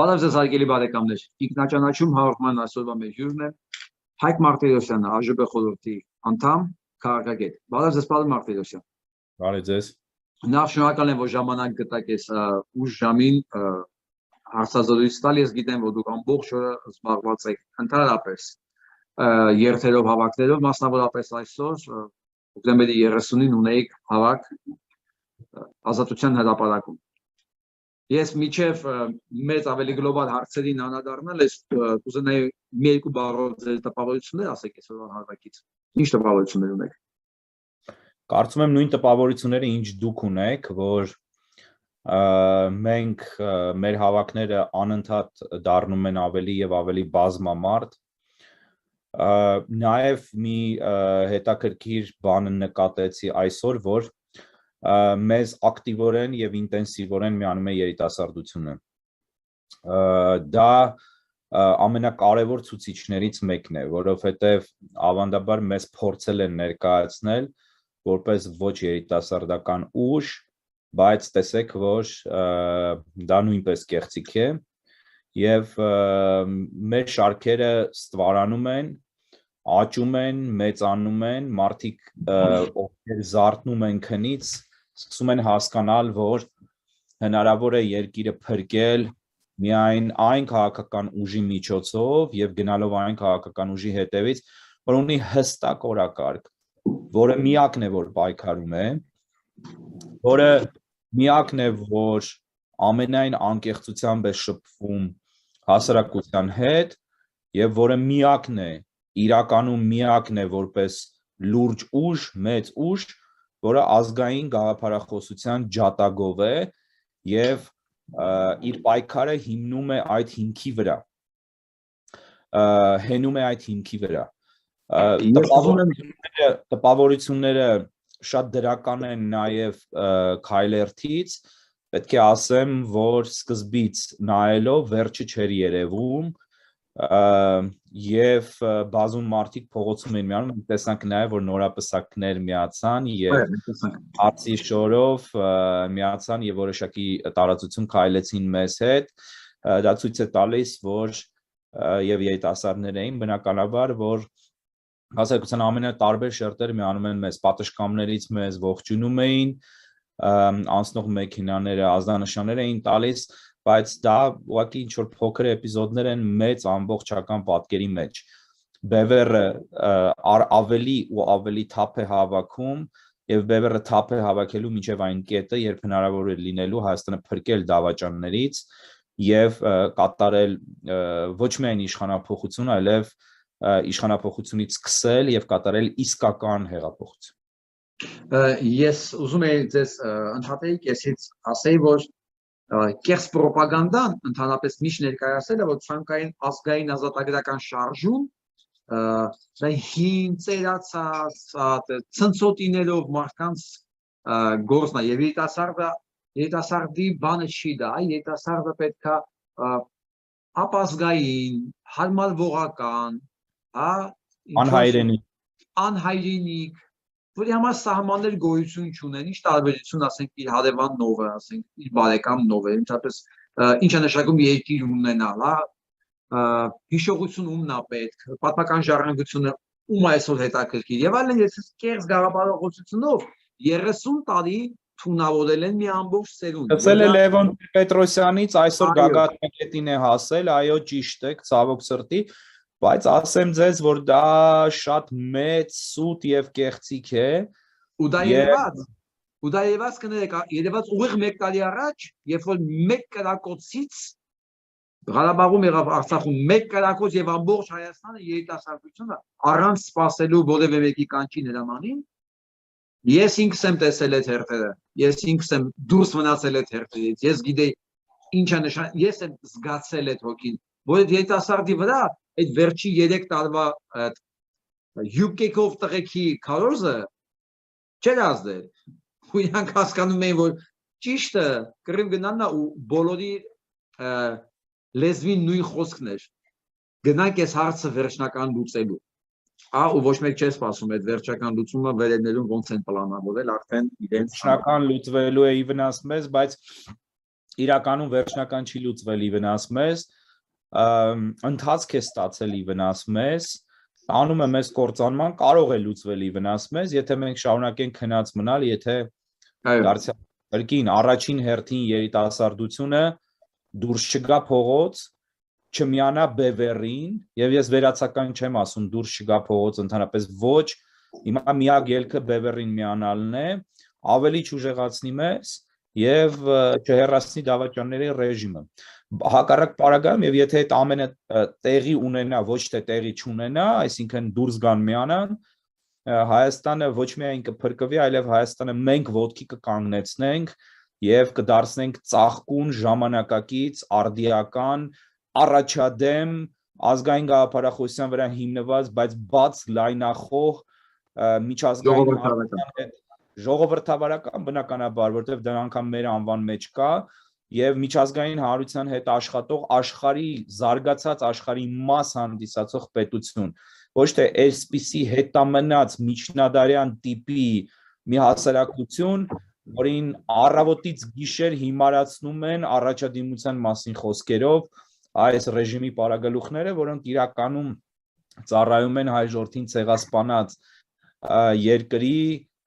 Բարև ձեզ հարգելի բարեկամներ, ինքնաճանաչում հաղորդման այսօրվա մեր հյուրն է Հայկ Մարտիրոսյանը, ԱԺԲ խորհրդի անդամ, քաղաքագետ։ Բարև ձեզ, պարոն Մարտիրոսյան։ Բարև ձեզ։ Նախ շնորհակալ եմ, որ ժամանակ գտաք այս ուշ ժամին հարցազրույց տալ։ Ես գիտեմ, որ դուք ամբողջ օրը զբաղված եք ընդհանրապես երթերով, հավաքներով, մասնավորապես այսօր հոկտեմբերի 30-ին ունեիք հավաք Ազատության հրապարակում։ Ես միջև մեծ ավելի գլոբալ հարցերին անդրադառնալ ես կուզենայի մի երկու բառով ձեր տպավորություններ ասեք այսօրվա հավաքից։ Ինչ տպավորություններ ունեք։ Կարծում եմ նույն տպավորությունները, ինչ դուք ունեք, որ մենք մեր հավաքները անընդհատ դառնում են ավելի եւ ավելի բազմամարդ։ Նաեւ մի հետաքրքիր բան նկատեցի այսօր, որ մեզ ակտիվորեն եւ ինտենսիվորեն միանում է երիտասարդությունը։ Դա ամենակարևոր ցուցիչներից մեկն է, որովհետեւ ավանդաբար մեզ փորձել են ներկայացնել որպես ոչ երիտասարդական ուժ, բայց տեսեք, որ դա նույնպես կեղծիք է եւ մեր շարքերը ստվարանում են, աճում են, մեծանում են, մարդիկ ովքեր զարթնում են քնից սկսում են հասկանալ, որ հնարավոր է երկիրը փրկել միայն այն քաղաքական ուժի միջոցով եւ գնալով այն քաղաքական ուժի հետևից, որ ունի հստակ օրակարգ, որը միակն է, որ պայքարում է, որը միակն է, որ ամենայն անկեղծությամբ է շփվում հասարակության հետ եւ որը միակն է, իրականում միակն է որպես լուրջ ուժ, մեծ ուժ, որը ազգային գաղափարախոսության ջատագով է եւ իր պայքարը հիմնում է այդ հիմքի վրա։ Հենում է այդ հիմքի վրա։ Տպավորությունները շատ դրական են նաեւ քայլերթից, պետք է ասեմ, որ սկզբից նայելով վերջը չէր երևում եւ բազում մարդիկ փողոցում էին միանում, տեսանք նաեւ որ նորապսակներ միացան եւ հացի շորով միացան եւ որոշակի տարածություն քայլեցին մեզ հետ, դա ցույց է տալիս, որ եւ երիտասարդներ էին բնականաբար, որ հասարակության ամենատարբեր շերտերը միանում են մեզ, պատշգամբներից մեզ ողջունում էին, անցնող մեքենաները ազդանշաններ էին տալիս, բայց դա ուղղակի ինչ որ փոքր էպիզոդներ են մեծ ամբողջական պատկերի մեջ։ Բևերը ավելի ու ավելի թափ է հավաքում եւ բևերը թափ է հավաքելու մինչեւ այն կետը, երբ հնարավոր է լինելու Հայաստանը փրկել դավաճաններից եւ կատարել ոչ միայն իշխանափոխություն, այլև իշխանափոխությունից սկսել եւ կատարել իսկական հեղափոխություն։ Ես ուզում եմ ձեզ ընդհատեի կեսից ասեի, որ կեղծ պրոպագանդան ընդհանրապես միշտ ներկայացել է, որ ցանկային ազգային ազատագրական շարժում դա հին ծերացած ցնցոտիներով մարդկանց գործն է եւ երիտասարդի բանը չի դա, երիտասարդը պետքա ապազգային, հարմարվողական, անհայրենիք, որի համար սահմաններ գոյություն չունեն, ինչ տարբերություն ասենք իր հարևանով, ասենք իր բարեկամով, ինչպես ինչ է նշանակում երկիր ունենալ, հիշողություն ումն է պետք, պատմական ժառանգությունը ում այսօր հետաքրքիր եւ այլն, ես կեղծ գաղափարախոսությունով 30 տարի թունավորել են մի ամբողջ սերունդ։ Սկսել է Լևոն Պետրոսյանից, այսօր գագաթնակետին է հասել, այո ճիշտ է, ցավոք սրտի, բայց ասեմ ձեզ, որ դա շատ մեծ սուտ եւ կեղծիք է։ Ու դա երևաց կներեք, երևաց ուղիղ 1 տարի առաջ, երբ որ մեկ կրակոցից Ղարաբաղում եղավ Արցախում մեկ կրակոց եւ ամբողջ Հայաստանը երիտասարդությունը առանց սпасելու որևէ մեկի կանչի հրամանին, ես ինքս եմ տեսել այդ հերթերը, ես ինքս եմ դուրս մնացել այդ հերթերից, ես գիտեի ինչ է նշանակում, ես եմ զգացել այդ հոգին, որ այդ երիտասարդի վրա այդ վերջի 3 տարվա յուկեկով տղեկի քարոզը չէր ազդել, ու իրանք հասկանում էին, որ ճիշտը կռիվ գնալն է ու բոլորի լեզվին նույն խոսքն էր, գնանք այս հարցը վերջնական լուծելու, ու ոչ մեկ չէ սպասում այդ վերջական լուծումը վերելնելուն ոնց են պլանավորել արդեն իրենց վերջնական լուծվելու է ի վնաս մեզ, բայց իրականում վերջնական չի լուծվել ի վնաս մեզ, ընթացք է ստացել ի վնաս մեզ, անում է մեզ կործանման, կարող է լուծվել ի վնաս մեզ, եթե մենք շարունակենք քնած մնալ, եթե դարձյալ առաջին հերթին երիտասարդությունը դուրս չգա փողոց, չմիանա բևեռին, եւ ես վերացական չեմ ասում դուրս չգա փողոց ընդհանրապես ոչ, հիմա միակ ելքը բևեռին միանալն է, ավելի չուժեղացնի մեզ եւ չհեռացնի դավաճանների ռեժիմը։ Հակառակ պարագայում եւ եթե այդ ամենը տեղի ունենա, ոչ թե տեղի չունենա, այսինքն դուրս գան միանան, Հայաստանը ոչ միայն կփրկվի, այլև Հայաստանը մենք ոտքի կկանգնեցնենք եւ կդարձնենք ծաղկուն ժամանակակից արդիական առաջադեմ ազգային գաղափարախոսության վրա հիմնված, բայց բաց լայնախոհ միջազգային ժողովրդավարական բնականաբար, որտեղ դա անգամ մեր անվան մեջ կա եւ միջազգային հանրության հետ աշխատող աշխարհի զարգացած աշխարհի մաս հանդիսացող պետություն, ոչ թե այսպիսի հետամնաց միջնադարյան տիպի մի հասարակություն, որին առավոտից գիշեր հիմարացնում են առաջադիմության մասին խոսքերով այս ռեժիմի պարագլուխները, որոնք իրականում ծառայում են հայ ժողովրդին ցեղասպանած երկրի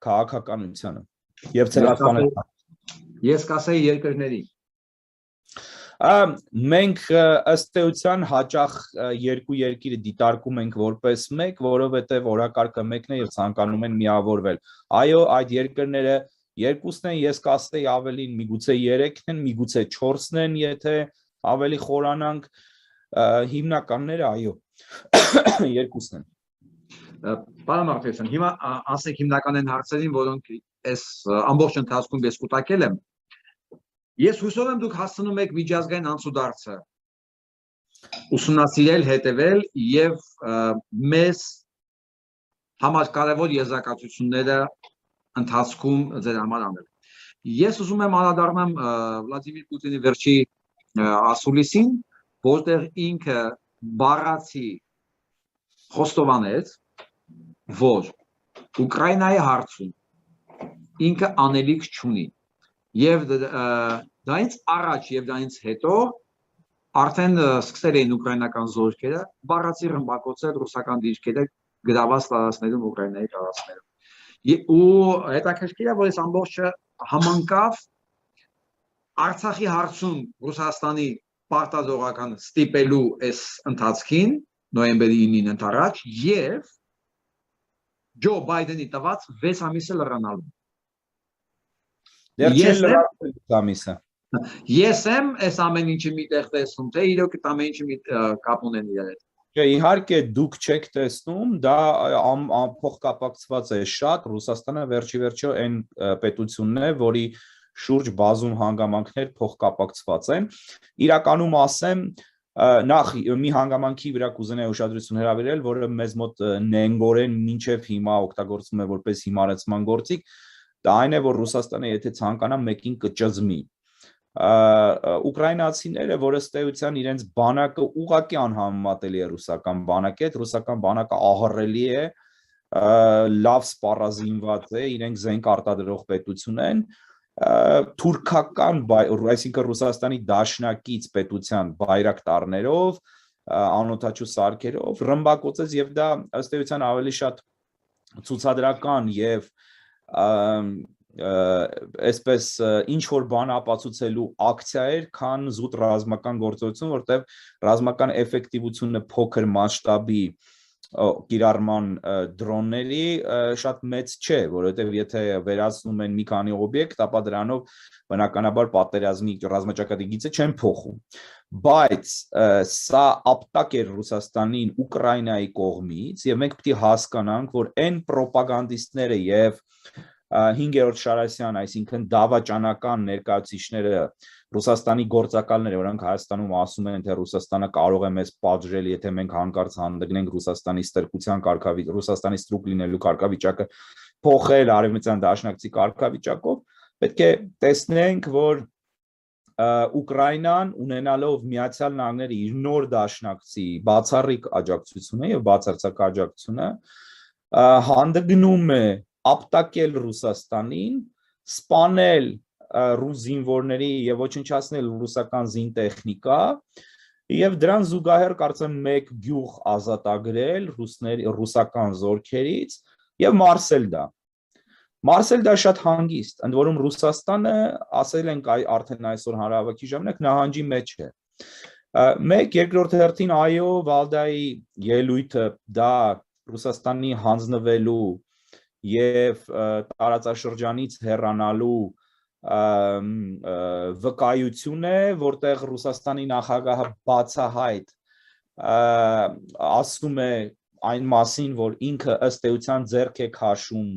քաղաքականությանը եւ ցեղասպանության։ Ես կասեի երկրների։ Մենք ըստ էության հաճախ երկու երկիրը դիտարկում ենք որպես մեկ, որովհետև օրակարգը մեկն է եւ ցանկանում են միավորվել։ Այո, այդ երկրները երկուսն են, ես կասեի ավելին, միգուցե 3-ն են, միգուցե 4-ն են, եթե ավելի խորանանք, հիմնականները այո, երկուսն են։ Պարոն Մարտիրոսյան, հիմա ասենք հիմնական են հարցերին, որոնք այս ամբողջ ընթացքում ես կուտակել եմ։ Ես հուսով եմ դուք հասցնում եք միջազգային անցուդարձը ուսումնասիրել, հետևել եւ մեզ համար կարևոր եզրակացությունները ընթացքում ձեր համար անել։ Ես ուզում եմ անդրադառնամ Վլադիմիր Պուտինի վերջի ասուլիսին, որտեղ ինքը բառացի խոստովանեց, որ Ուկրաինայի հարցում ինքը անելիք չունի եւ դրանից առաջ եւ դրանից հետո արդեն սկսել էին ուկրաինական զորքերը բառացի ռմբակոծել ռուսական դիրքերը գրաված տարածքներում Ուկրաինայի տարածքներում ու հետաքրքիր է որ այս ամբողջը համընկավ Արցախի հարցում Ռուսաստանի պարտադրողական ստիպելու այս ընթացքին նոյեմբերի 9-ին ընթരാճ եւ Ջո Բայդենի տված 6 ամիսը լրանալու։ Դեռ չեն լրացել ամիսը։ Ես եմ այս ամեն ինչը միտեղ տեսնում, թե իրոք այդ ամեն ինչը կապ ունեն իրար հետ։ Չէ, իհարկե դուք չեք տեսնում, դա փոխկապակցված է շատ, Ռուսաստանը վերջիվերջո այն պետությունն է, որի շուրջ բազում հանգամանքներ փոխկապակցված են։ Իրականում ասեմ, նախ մի հանգամանքի վրա կուզենայի ուշադրություն հրավիրել, որը մեզ մոտ նենգորեն մինչև հիմա օգտագործվում է որպես հիմարեցման գործիք, դա այն է, որ Ռուսաստանը եթե ցանկանա մեկին կճզմի։ Ուկրաինացիները, որ ըստ էության իրենց բանակը ուղղակի անհամեմատելի է ռուսական բանակի հետ, ռուսական բանակը ահռելի է, լավ սպառազինված է, իրենք զենք արտադրող պետություն են, թուրքական, այսինքն Ռուսաստանի դաշնակից պետության բայրակտարներով, անօդաչու սարքերով ռմբակոծեց եւ դա ըստ էության ավելի շատ ցուցադրական եւ այսպես ինչ որ բան ապացուցելու ակցիա էր, քան զուտ ռազմական գործողություն, որտեղ ռազմական էֆեկտիվությունը փոքր մասշտաբի կիրառման դրոնների շատ մեծ չէ, որովհետև եթե վերացնում են մի քանի օբյեկտ, ապա դրանով բնականաբար պատերազմի ռազմաճակատի գիծը չեն փոխում։ Բայց սա ապտակ էր Ռուսաստանին Ուկրաինայի կողմից եւ մենք պետք է հասկանանք, որ այն ռոպագանդիստները եւ 5-րդ Շարասյան, այսինքն դավաճանական ներկայացուցիչները Ռուսաստանի գործակալները, որոնք Հայաստանում ասում են, թե Ռուսաստանը կարող է մեզ պատժել, եթե մենք հանկարծ հանդգնենք Ռուսաստանի ստրկության կարգավիճակը, Ռուսաստանի ստրուկ լինելու կարգավիճակը փոխել արևմտյան դաշնակցի կարգավիճակով, պետք է տեսնենք, որ Ուկրաինան ունենալով Միացյալ Նահանգների իր նոր դաշնակցի բացառիկ աջակցությունը եւ բացարձակ աջակցությունը հանդգնում է ապտակել Ռուսաստանին, սպանել ռուս զինվորների եւ ոչնչացնել ռուսական զինտեխնիկա եւ դրան զուգահեռ կարծեմ մեկ գյուղ ազատագրել ռուսական զորքերից եւ Մարսելդա շատ հանգիստ, ընդ որում Ռուսաստանը, ասել ենք արդեն այսօր հանրահավաքի ժամանակ, նահանջի մեջ է։ Մեկ երկրորդ հերթին այո, Վալդայի ելույթը դա Ռուսաստանի հանձնվելու եւ տարածաշրջանից հեռանալու վկայություն է, որտեղ Ռուսաստանի նախագահը բացահայտ ասում է այն մասին, որ ինքը ըստ էության ձեռք է քաշում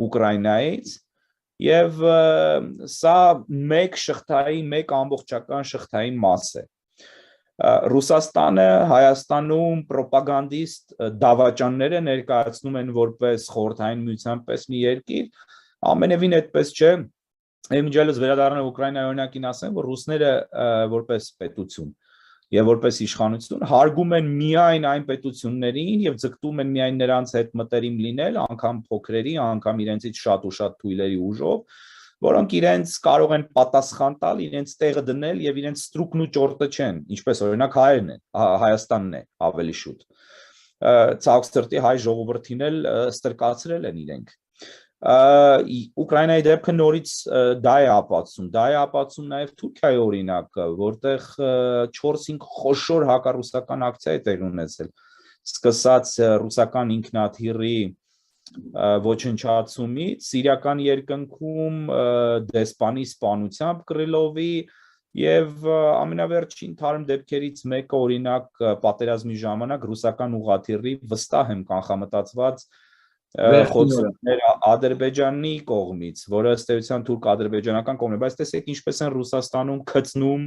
Ուկրաինայից եւ սա մեկ ամբողջական շղթային մաս է։ Ռուսաստանը Հայաստանում պրոպագանդիստ դավաճանները ներկայացնում են որպես խորհրդային միության պես մի երկիր, ամենևին այդպես չէ։ Իմիջիալս վերադառնալ Ուկրաինայի օրինակին ասեմ, որ ռուսները որպես պետություն եւ որպես իշխանություն հարգում են միայն այն պետություններին եւ ձգտում են միայն նրանց հետ մտերիմ լինել, անգամ փոքրերի, անգամ իրենցից շատ ու շատ թույլերի ուժով, որոնք իրենց կարող են պատասխան տալ, իրենց տեղը դնել եւ իրենց ստրուկն ու ճորտը չեն, ինչպես օրինակ հայերն են, Հայաստանն է ավելի շուտ։ Ցավոք սրտի հայ ժողովրդին էլ ստրկացրել են իրենք։ Ուկրաինայի դեպքը նորից դա է ապացուցում նաև Թուրքիայի օրինակը, որտեղ 4-5 խոշոր հակառուսական ակցիա է տեղի ունեցել, սկսած ռուսական ինքնաթիռի ոչնչացումից, սիրիական երկնքում դեսպանի սպանությամբ Կրիլովի եւ ամենավերջին թարմ դեպքերից մեկը օրինակ պատերազմի ժամանակ ռուսական ուղղաթիռի վստահ եմ կանխամտածված խոցումներ Ադրբեջանի կողմից, որը ըստ էության թուրք-ադրբեջանական կողմն է, բայց տեսեք ինչպես են Ռուսաստանում գծնում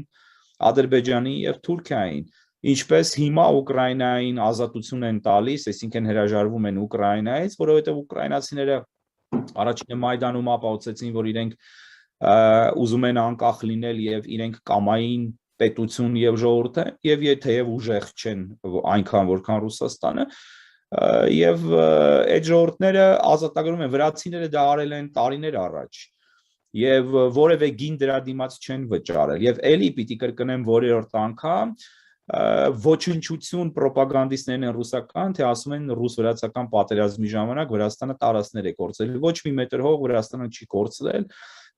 Ադրբեջանի եւ Թուրքիային, ինչպես հիմա Ուկրաինային ազատություն են տալիս, այսինքն հրաժարվում են Ուկրաինայից, որովհետեւ ուկրաինացիները առաջինը Մայդանում ապացուցեցին, որ իրենք ուզում են անկախ լինել եւ իրենք կամային պետություն եւ ժողովուրդ են, եւ թեև ուժեղ չեն այնքան որքան Ռուսաստանը Եվ այդ ժողովուրդները ազատագրում են, վրացիները դա արել են տարիներ առաջ եւ որևէ գին դրա դիմաց չեն վճարել եւ էլի պիտի կրկնեմ որերորդ անգամ ոչնչություն պրոպագանդիստներն են ռուսական, թե ասում են ռուս-վրացական պատերազմի ժամանակ Վրաստանը տարածքներ է կորցրել, ոչ մի մետր հող Վրաստանը չի կորցրել,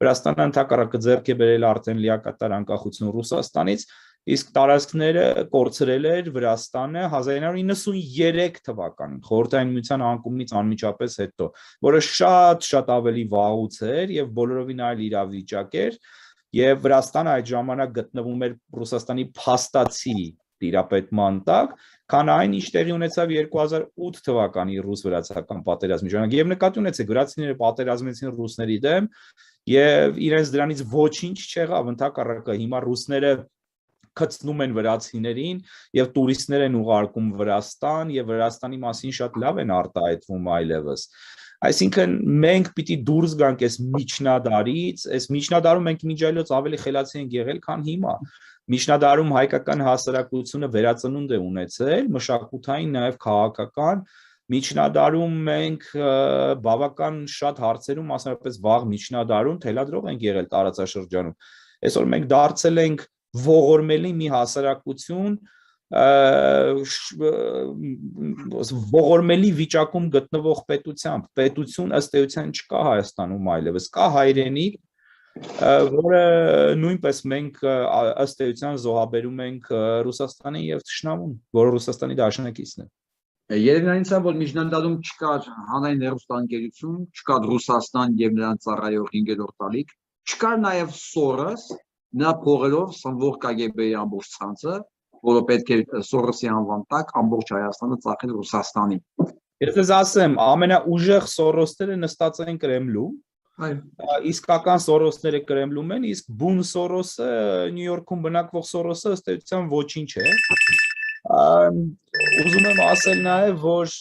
Վրաստանը ընդհակառակը ձեռք է բերել արդեն լիակատար անկախություն Ռուսաստանից, իսկ տարածքները կորցրել էր Վրաստանը 1993 թվականին, խորհրդային միության անկումից անմիջապես հետո, որը շատ ավելի վաղուց էր եւ բոլորովին այլ իրավիճակ էր, եւ Վրաստանը այդ ժամանակ գտնվում էր Ռուսաստանի փաստացի տիրապետման տակ, քան այն ինչ տեղի ունեցավ 2008 թվականի ռուս-վրացական պատերազմի ժամանակ, եւ նկատի ունեցեք, վրացիները պատերազմեցին ռուսների դեմ եւ իրենց դրանից ոչինչ չեղավ, ընդհակառակը հիմա ռուսները գծնում են վրացիներին եւ տուրիստներ են ուղարկում Վրաստան եւ Վրաստանի մասին շատ լավ են արտահայտվում այլևս Այսինքն մենք պիտի դուրս գանք այս միջնադարից, այս միջնադարում մենք միջայլոց ավելի խելացի ենք եղել, քան հիմա։ Միջնադարում հայկական հասարակությունը վերածնունդ է ունեցել, մշակութային, նաև քաղաքական։ Միջնադարում մենք բավական շատ հարցերում, մասնավորապես վաղ միջնադարում թելադրող ենք եղել տարածաշրջանում։ Այսօր մենք դարձել ենք ողորմելի մի հասարակություն, ողորմելի վիճակում գտնվող պետություն ըստ էության չկա Հայաստանում այլևս, կա հայրենիք, որը նույնպես մենք ըստ էության զոհաբերում ենք Ռուսաստանին եւ թշնամուն, որը Ռուսաստանի դաշնակիցն է։ Երևի այնց է, որ միջնադարում չկար հանրային հեռուստաընկերություն, չկար Ռուսաստան եւ նրան ծառայող 5-րդ ալիք, չկար նաեւ Սորոս, նա փողելով սնվող KGB-ի ամբողջ ցանցը, որը պետք է Սորոսի անվան տակ ամբողջ Հայաստանը ծախել Ռուսաստանին։ Ես ձեզ ասեմ, ամենաուժեղ Սորոսները նստած են Կրեմլում, իսկական Սորոսները Կրեմլում են, իսկ բուն Սորոսը, Նյու Յորքում բնակվող Սորոսը ըստ էության ոչինչ է։ Ուզում եմ ասել նաև, որ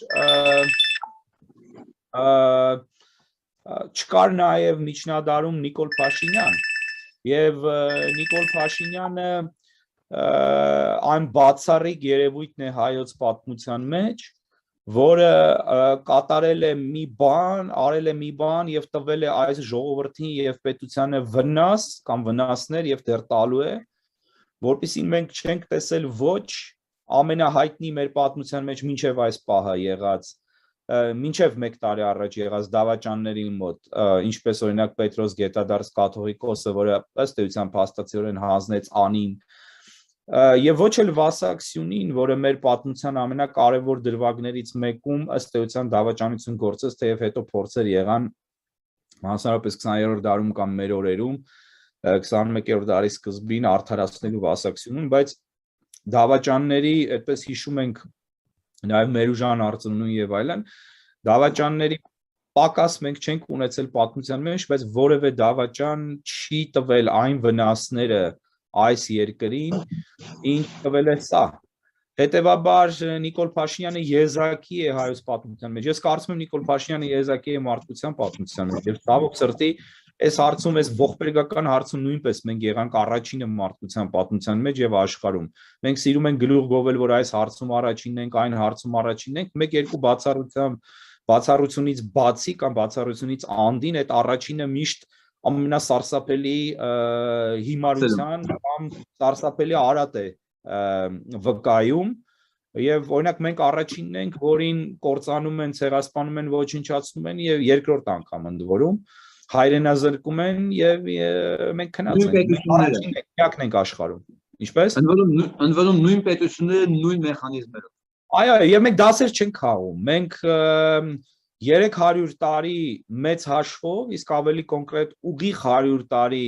չկար նաև միջնադարում Նիկոլ Փաշինյան, եւ Նիկոլ Փաշինյանը այն բացառիկ երևույթն է հայոց պատմության մեջ, որը կատարել է մի բան, արել է մի բան եւ տվել է այս ժողովրդին եւ պետությանը վնաս կամ վնասներ եւ դեռ տալու է, որպեսզի մենք չենք տեսել ոչ ամենահայտնի մեր պատմության մեջ մինչեւ այս պահը եղած մինչև 1 տարի առաջ եղած դավաճանների մոտ, ինչպես օրինակ Պետրոս Գետադարս կաթողիկոսը, որը ըստ էության փաստացիորեն հանձնեց անին, եւ ոչ էլ Վասակ Սյունին, որը մեր պատմության ամենակարևոր դրվագներից մեկում ըստ էության դավաճանություն գործեց, թեև հետո փորձեր եղան մասնավորապես 20-րդ դարում կամ մեր օրերում 21-րդ դարի սկզբին արդարացնելու Վասակ Սյունին, բայց դավաճանների, այդպես հիշում ենք նաև Մերուժան Արծրունին եւ այլն, դավաճանների պակաս մենք չենք ունեցել պատմության մեջ, բայց որևէ դավաճան չի տվել այն վնասները այս երկրին, ինչ տվել է սա։ Հետևաբար Նիկոլ Փաշինյանը եզակի է հայոց պատմության մեջ։ Ես կարծում եմ Նիկոլ Փաշինյանը եզակի է մարդկության պատմության մեջ։ Եվ ցավոք սրտի այս հարցում, այս ողբերգական հարցում նույնպես մենք եղանք առաջինը մարդկության պատմության մեջ եւ աշխարհում։ Մենք սիրում ենք գլուխ գովել, որ այս հարցում առաջինն ենք, այն հարցում առաջինն ենք, մեկ-երկու բացառությունից բացի կամ բացառությունից անդին այդ առաջինը միշտ ամենասարսափելի հիմարության կամ սարսափելի արատ է վկայում եւ օրինակ մենք առաջինն ենք, որին կործանում են, ցեղասպանում են, ոչնչացնում են եւ երկրորդ անգամ ընդ որում հայրենազրկում են եւ մենք քնած ենք, միակն ենք աշխարհում, ինչպես ընդ որում նույն պետությունները նույն մեխանիզմերով։ Այո, եւ մենք դասեր չենք խաղում, մենք 300 տարի մեծ հաշվով, իսկ ավելի կոնկրետ ուղիղ 100 տարի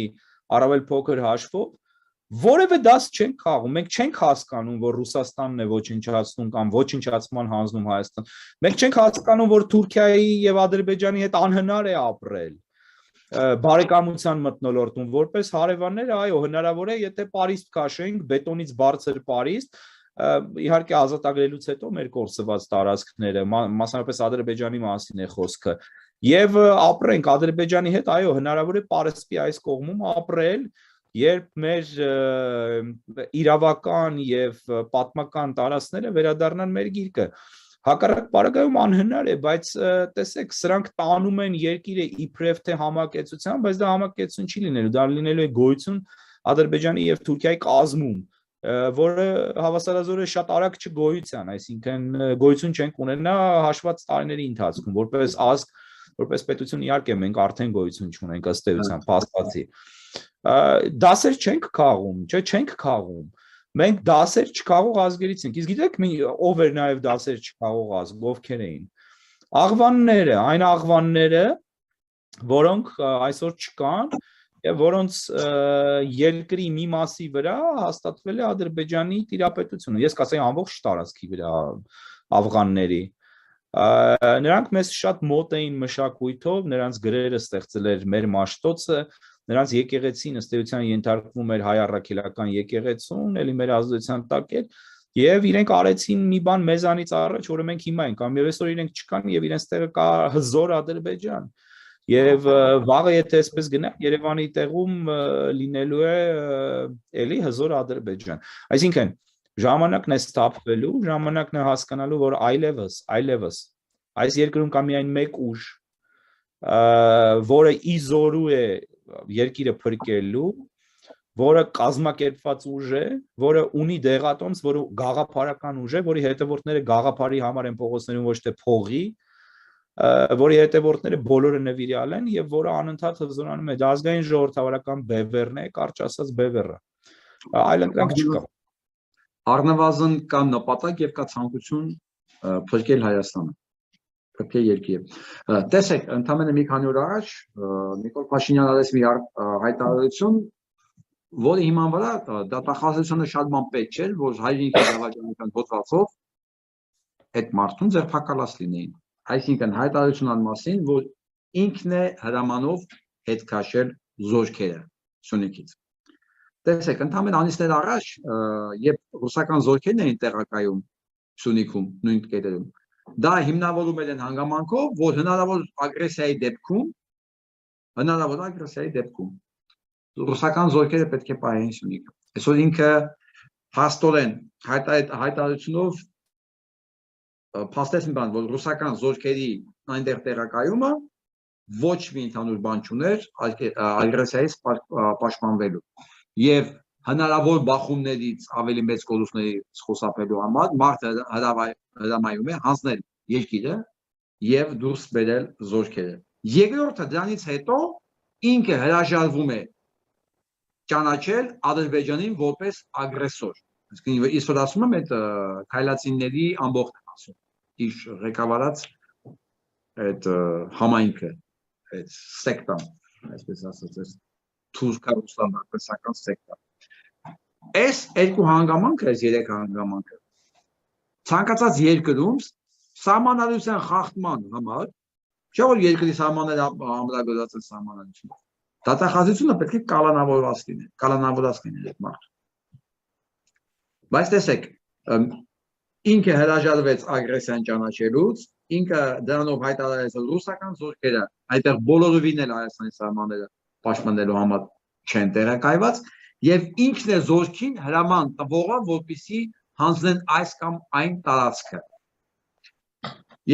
առավել փոքր հաշվով որևէ դաս չենք խաղում, մենք չենք հասկանում, որ Ռուսաստանն է ոչնչացնում կամ ոչնչացման հանձնում Հայաստան։ Մենք չենք հասկանում, որ Թուրքիայի եւ Ադրբեջանի հետ անհնար է ապրել բարեկամության մթնոլորտում, որպես հարևաններ, այո, հնարավոր է, եթե Պարիստ քաշենք, բետոնից բարձր Պարիստ, իհարկե ազատագրելուց հետո մեր կորսված տարածքները, մասնավորապես Ադրբեջանի մասին է խոսքը, եւ ապրենք Ադրբեջանի հետ, այո, հնարավոր է Պարսպի այս կողմում ապրել, երբ մեր իրավական եւ պատմական տարածքները վերադառնան մեր գիրկը։ Հակառակ պարագայում անհնար է, բայց տեսեք, սրանք տանում են երկիրը իբրև թե համակեցության, բայց դա համակեցություն չի լինելու, դա լինելու է գոյություն Ադրբեջանի եւ Թուրքիայի կազմում, որը հավասարազոր է շատ արագ չգոյության, այսինքն գոյություն չենք ունենա հաշված տարիների ընթացքում, որպես ազգ, որպես պետություն իհարկե մենք արդեն գոյություն չունենք ըստ էության, փաստացի։ Դասեր չենք խաղում, չենք խաղում։ Մենք դասեր չքաղող ազգերից ենք։ Իսկ գիտեք ով էր նաև դասեր չքաղող ազգ, ովքեր էին։ Աղվանները, այն աղվանները, որոնք այսօր չկան եւ որոնց երկրի մի մասի վրա հաստատվել է Ադրբեջանի տիրապետությունը։ Ես կասեի ամբողջ տարածքի վրա աֆղանների։ Նրանք մեզ շատ մոտ էին մշակույթով, նրանց գրերը ստեղծել էր մեր Մաշտոցը, նրանց եկեղեցին ըստ էության ենթարկվում էր հայ առաքելական եկեղեցուն, էլի մեր ազդեցության տակ էր, եւ իրենք արեցին մի բան մեզանից առաջ, որը մենք հիմա ենք, կամ եւ այսօր իրենք չկան եւ իրենց տեղը կա հզոր Ադրբեջան։ Եվ վաղը եթե այսպես գնանք, Երևանի տեղում լինելու է էլի հզոր Ադրբեջան։ Այսինքն ժամանակն է սթափվելու, ժամանակն է հասկանալու, որ այլևս այս երկրում կա միայն մեկ ուժ, որը իզորու է երկիրը փրկելու, որը կազմակերպված ուժ է, որը ունի դեղատոմս, որը գաղափարական ուժ է, որի հետևորդները գաղափարի համար են փողոցներում, ոչ թե փողի, որի հետևորդները բոլորը նվիրյալ են եւ որը անընդհատ հզորանում է։ Դա ազգային ժողովրդավարական բևեռն է, կարճ ասած բևեռը։ Այլ ընտրանք չկա։ Առնվազն կա նպատակ եւ կա ցանկություն փրկել Հայաստանը։ Փրկել երկիրը։ Տեսեք, ընդամենը մի քանի օր առաջ Նիկոլ Փաշինյանը արեց մի հայտարարություն, որի հիման վրա դատախազությունը շատ բան պետք չէր, որ հայրենիքի դավաճանության հոդվածով այդ մարդուն ձերբակալած լինեին։ Այսինքն հայտարարությունն մասին, որ ինքն է հրամանով հետ քաշել զորքերը Սյունիքից։ Տեսեք, ընդամենը ամիսներ առաջ, երբ ռուսական զորքերն էին տեղակայում Սյունիքում, նույն կետերում, դա հիմնավորում են հանգամանքով, որ հնարավոր ագրեսիայի դեպքում ռուսական զորքերը պետք է պահեն Սյունիքը։ Այսօր ինքը փաստորեն հայտարարությունով փաստեց մի բան, որ ռուսական զորքերի այնտեղ տեղակայումը ոչ մի ընդհանուր բան չուներ ագրեսիայից պաշտպանվելու եւ հնարավոր բախումներից ավելի մեծ կորուստներից խուսափելու համար մարդը հրամայում է հանձնել երկիրը եւ դուրս բերել զորքերը։ Երկրորդը դրանից հետո ինքը հրաժարվում է ճանաչել Ադրբեջանին որպես ագրեսոր։ Այսինքն իսկ որ ասում եմ այդ քայլացիների ամբողջ ասում իր ղեկավարած այդ համայնքը այդ սեկտան, այսպես ասած, թուրք-ռուսական սեկտա։ Այս երկու հանգամանքը, այս երեք հանգամանքը ցանկացած երկրում սահմանադրության խախտման համար, չէ՞ որ երկրի սահմանները ամրագրված են սահմանադրությամբ։ Դատախազությունը պետք է կալանավորված լինի այդ մարդը։ Բայց տեսեք, ինքը հրաժարվեց ագրեսիան ճանաչելուց, ինքը դրանով հայտարարեց ռուսական զորքերը այդտեղ բոլորովին էլ Հայաստանի սահմանները պաշտպանելու համար չեն տեղակայված եւ ինքն է զորքին հրաման տվողը, որպեսզի հանձնեն այս կամ այն տարածքը։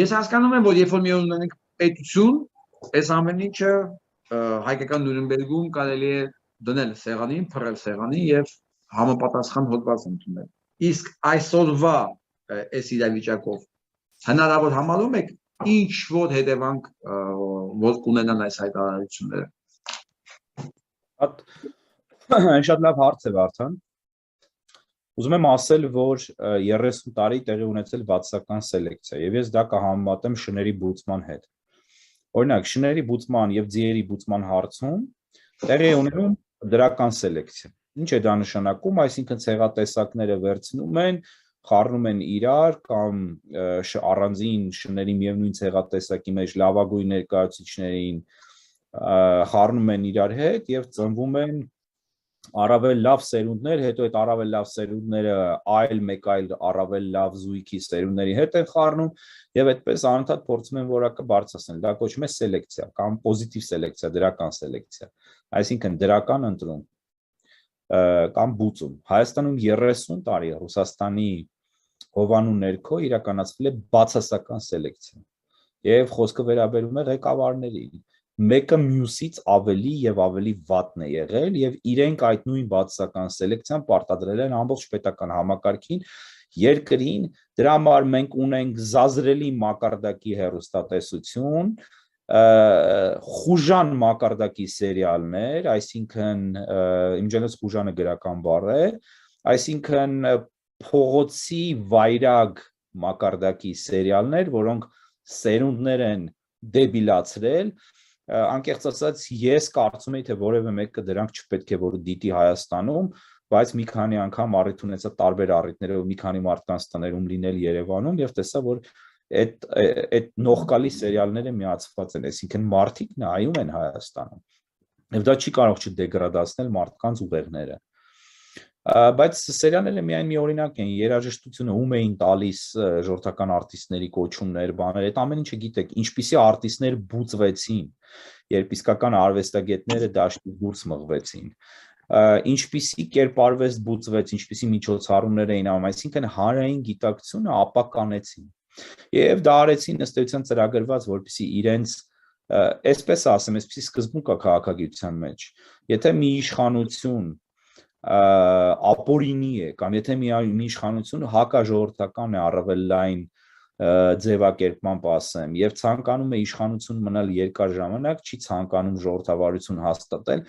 Ես հասկանում եմ, որ երբ որ մի օր ունենք պետություն, այս ամեն ինչը հայկական Նյուրնբերգում կարելի է դնել սեղանին, փռել սեղանին եւ համապատասխան հոդված ընդունել։ Իսկ այսօրվա այս իրավիճակով հնարավոր համարում եք ինչ որ հետևանք որ կունենան այս հայտարարությունները։ Շատ լավ հարց է Վարդան։ Ուզում եմ ասել, որ 30 տարի տեղի ունեցել վատսական սելեկցիա եւ ես դա կհամեմատեմ շների բուծման հետ։ Օրինակ, շների բուծման եւ ձիերի բուծման հարցում տեղի է ունենում դրական սելեկցիա։ Ինչ է դա նշանակում, այսինքն ցեղատեսակները վերցնում են, խառնում են իրար կամ առանձին շների միևնույն ցեղատեսակի մեջ լավագույն ներկայացուցիչներին խառնում են իրար հետ եւ ծնվում են առավել լավ սերունդներ, հետո այդ առավել լավ սերունդները մեկ այլ առավել լավ զույգի սերունդների հետ են խառնում եւ այդպես անընդհատ փորձում են որակը բարձրացնել։ Դա կոչվում է սելեկցիա կամ պոզիտիվ սելեկցիա, դրական սելեկցիա։ Այսինքն դրական ընտրում կամ բուծում։ Հայաստանում 30 տարի Ռուսաստանի հովանու ներքո իրականացվել է բացասական սելեկցիա եւ խոսքը վերաբերում է ղեկավարներին։ Մեկը մյուսից ավելի եւ ավելի վատն է եղել եւ իրենք այդ նույն բացասական սելեկցիան պարտադրել են ամբողջ պետական համակարգին, երկրին, դրա համար մենք ունենք զազրելի մակարդակի հեռուստատեսություն, խուժան մակարդակի սերիալներ, այսինքն իմջանոց խուժանը գրական բառ է, այսինքն փողոցի վայրագ մակարդակի սերիալներ, որոնք սերունդներ են դեբիլացրել, անկեղծ ասած ես կարծում եմ, թե որևէ մեկը դրանք չպետք է որ դիտի Հայաստանում, բայց մի քանի անգամ առիթ ունեցա տարբեր առիթներով մի քանի մարդկանց տներում լինել Երևանում եւ տեսա, որ այդ նողկալի սերիալները միացված են, այսինքն մարդիկ նայում են Հայաստանում եւ դա չի կարող չդեգրադացնել մարդկանց ուղեղները։ Բայց սերիալները միայն մի օրինակ են, երաժշտությունը ում էին տալիս ժողովրդական արտիստների կոչումներ, բաներ, այդ ամեն ինչը գիտեք, ինչպիսի արտիստներ բուծվեցին, երբ իսկական արվեստագետները դաշտից դուրս մղվեցին, ինչպիսի կերպարվեստ բուծվեց, ինչպիսի միջոցառումներ էին անում, այսինքն հանրային գիտակցությունը ապականեցին։ Եվ դա արեցին ըստ էության ծրագրված, որպեսզի իրենց այսպես ասեմ, այսպիսի սկզբունք կա քաղաքագիտության մեջ, եթե մի իշխանություն ապօրինի է կամ եթե մի իշխանություն հակաժողովրդական է առավել լայն ձևակերպմամբ ասեմ եւ ցանկանում է իշխանություն մնալ երկար ժամանակ, չի ցանկանում ժողովրդավարություն հաստատել,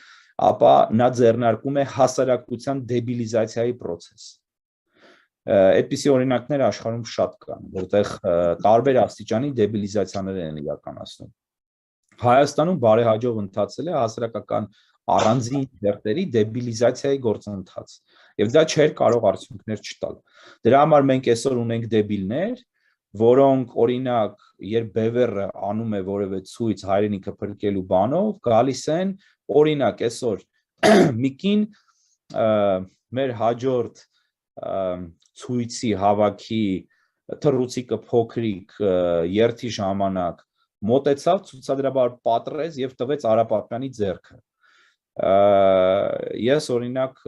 ապա նա ձեռնարկում է հասարակության դեբիլիզացիայի process։ Այդպիսի օրինակներ աշխարհում շատ կան, որտեղ տարբեր աստիճանի դեբիլիզացիաներ են իրականացնում։ Հայաստանում բարեհաջող ընթացել է հասարակական առանձին դերտերի դեբիլիզացիայի գործընթաց եւ դա չէր կարող արդյունքներ չտալ։ Դրա համար մենք այսօր ունենք դեբիլներ, որոնք օրինակ երբ բևեռը անում է որևէ ցույց հայրենիքը փրկելու բանով, գալիս են օրինակ այսօր միկին մեր հաջորդ ցույցի հավաքի թռուցիկը փոքրիկ երթի ժամանակ մոտեցավ, ցուցադրաբար պատռեց եւ տվեց Արա Պապյանի ձեռքը։ Ես օրինակ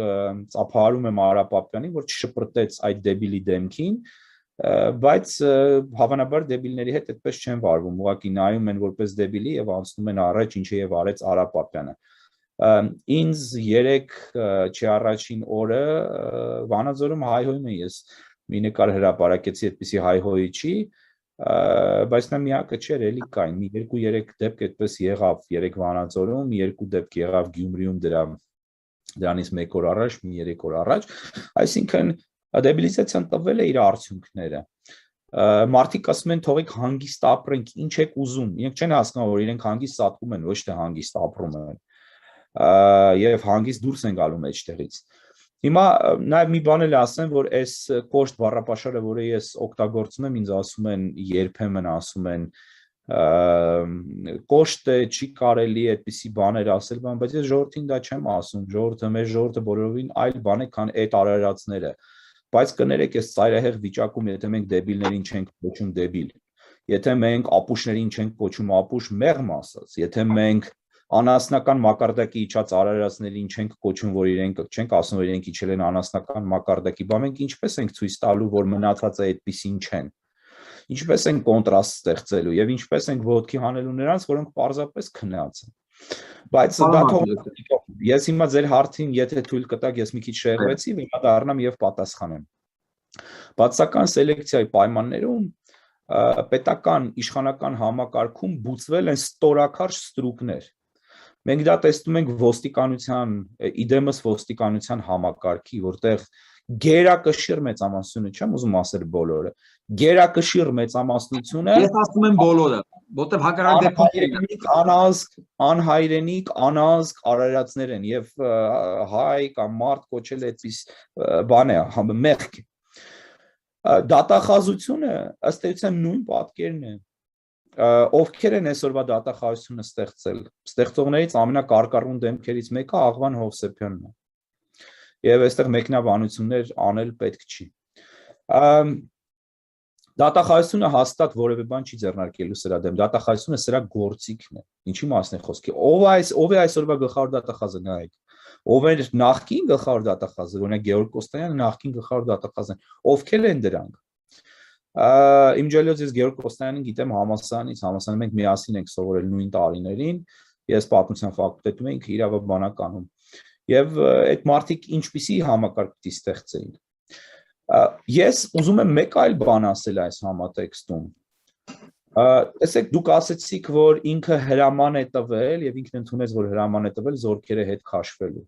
ծափահարում եմ Արա Պապյանին, որ չշպրտեց այդ դեբիլի դեմքին բայց հավանաբար դեբիլների հետ այդպես չեն վարվում, ուղղակի նայում են որպես դեբիլի եւ անցնում են առաջ, ինչը եւ արեց Արա Պապյանը։ Ինձ 3 չի առաջին օրը Վանաձորում հայհոյում եմ, ես մի նկար հրապարակեցի, այդպիսի հայհոյի չի, բայց նա միակը չէր, էլի կային, մի 2-3 դեպք այդպես եղավ, 3 Վանաձորում, 2 դեպք եղավ Գյումրիում դրանից 1 օր առաջ, մի 3 օր առաջ, այսինքն դեբիլիզացիան տվել է իր արդյունքները։ Մարդիկ ասում են թողեք հանգիստ ապրենք, ինչ եք ուզում, իրենք չեն հասկանում, որ իրենք հանգիստ սատկում են, ոչ թե հանգիստ ապրում են, եւ հանգիստ դուրս են գալու մեջտեղից։ Հիմա նաեւ մի բան էլ ասեմ, որ այս կոշտ բառապաշարը, որը ես օգտագործում եմ, ինձ ասում են երբեմն ասում են կոշտ է, չի կարելի այդպիսի բաներ ասել, բայց ես ժողովրդին դա չեմ ասում, մեր ժողովուրդը բոլորովին այլ բան է, քան այդ արարածները, բայց կներեք այս ծայրահեղ վիճակում, եթե մենք դեբիլներին չենք կոչում դեբիլ, եթե մենք ապուշներին չենք կոչում ապուշ, մեղմ ասած, եթե մենք անասնական մակարդակի իջած արարածներին չենք կոչում, որ իրենք չենք ասում, որ իրենք իջել են անասնական մակարդակի, բա մենք ինչպես ենք ցույց տալու, որ մնացածը այդպիսին չեն։ Ինչպես են կոնտրաստ ստեղծելու եւ ինչպես ենք ոտքի հանելու նրանց, որոնք պարզապես քնած են։ Բայց դա ես հիմա ձեր հարցին, եթե թույլ կտաք, ես մի քիչ շեղվեցի, վերադառնամ եւ պատասխանեմ։ Բացական սելեկցիայի պայմաններում պետական իշխանական համակարգում բուծվել են ստորակարճ ստրուկներ։ Մենք դա տեսնում ենք ոստիկանության, իդեմս ոստիկանության համակարգի, որտեղ գերակշիռ մեծամասնությունը, չեմ ուզում ասել բոլորը, գերակշիռ մեծամասնությունը ես ասում եմ բոլորը, որտեղ հակառակ դեպքում անհայրենիք, անազգ արարածներ են եւ հայ կամ մարդ կոչել այդպես բան է, մեղք է։ Դատախազությունը ըստ էության նույն պատկերն է։ Ովքեր են այսօրվա դատախազությունը ստեղծել։ Ստեղծողներից ամենակարկառուն դեմքերից մեկը Աղվան Հովսեփյանն է։ Եվ այստեղ մեկնաբանություններ անել պետք չի։ Դատախազությունը հաստատ որևէ բան չի ձեռնարկելու սրա դեմ, դատախազությունը սրա գործիքն է։ Ինչի մասն է խոսքի։ Ով է այսօրվա գլխավոր դատախազը, նայեք։ Ով է նախկին գլխավոր դատախազը, օրինակ Գեորգ Կոստանյանը նախկին գլխավոր դատախազն է։ Ովքեր են դրանք։ Իմ ջելոց ես Գեորգ Կոստանյանին գիտեմ համալսարանում մենք միասին ենք սովորել նույն տարիներին, ես պատմության ֆակուլտետում էինք իրավաբանականում։ Եվ այդ մարդիկ ինչպիսի համակարգ պիտի ստեղծեին։ Ես ուզում եմ մեկ այլ բան ասել այս համատեքստում։ Տեսեք, դուք ասացիք, որ ինքը հրաման է տվել եւ ինքն ընդունեց, որ հրաման է տվել զորքերը հետ քաշվելու։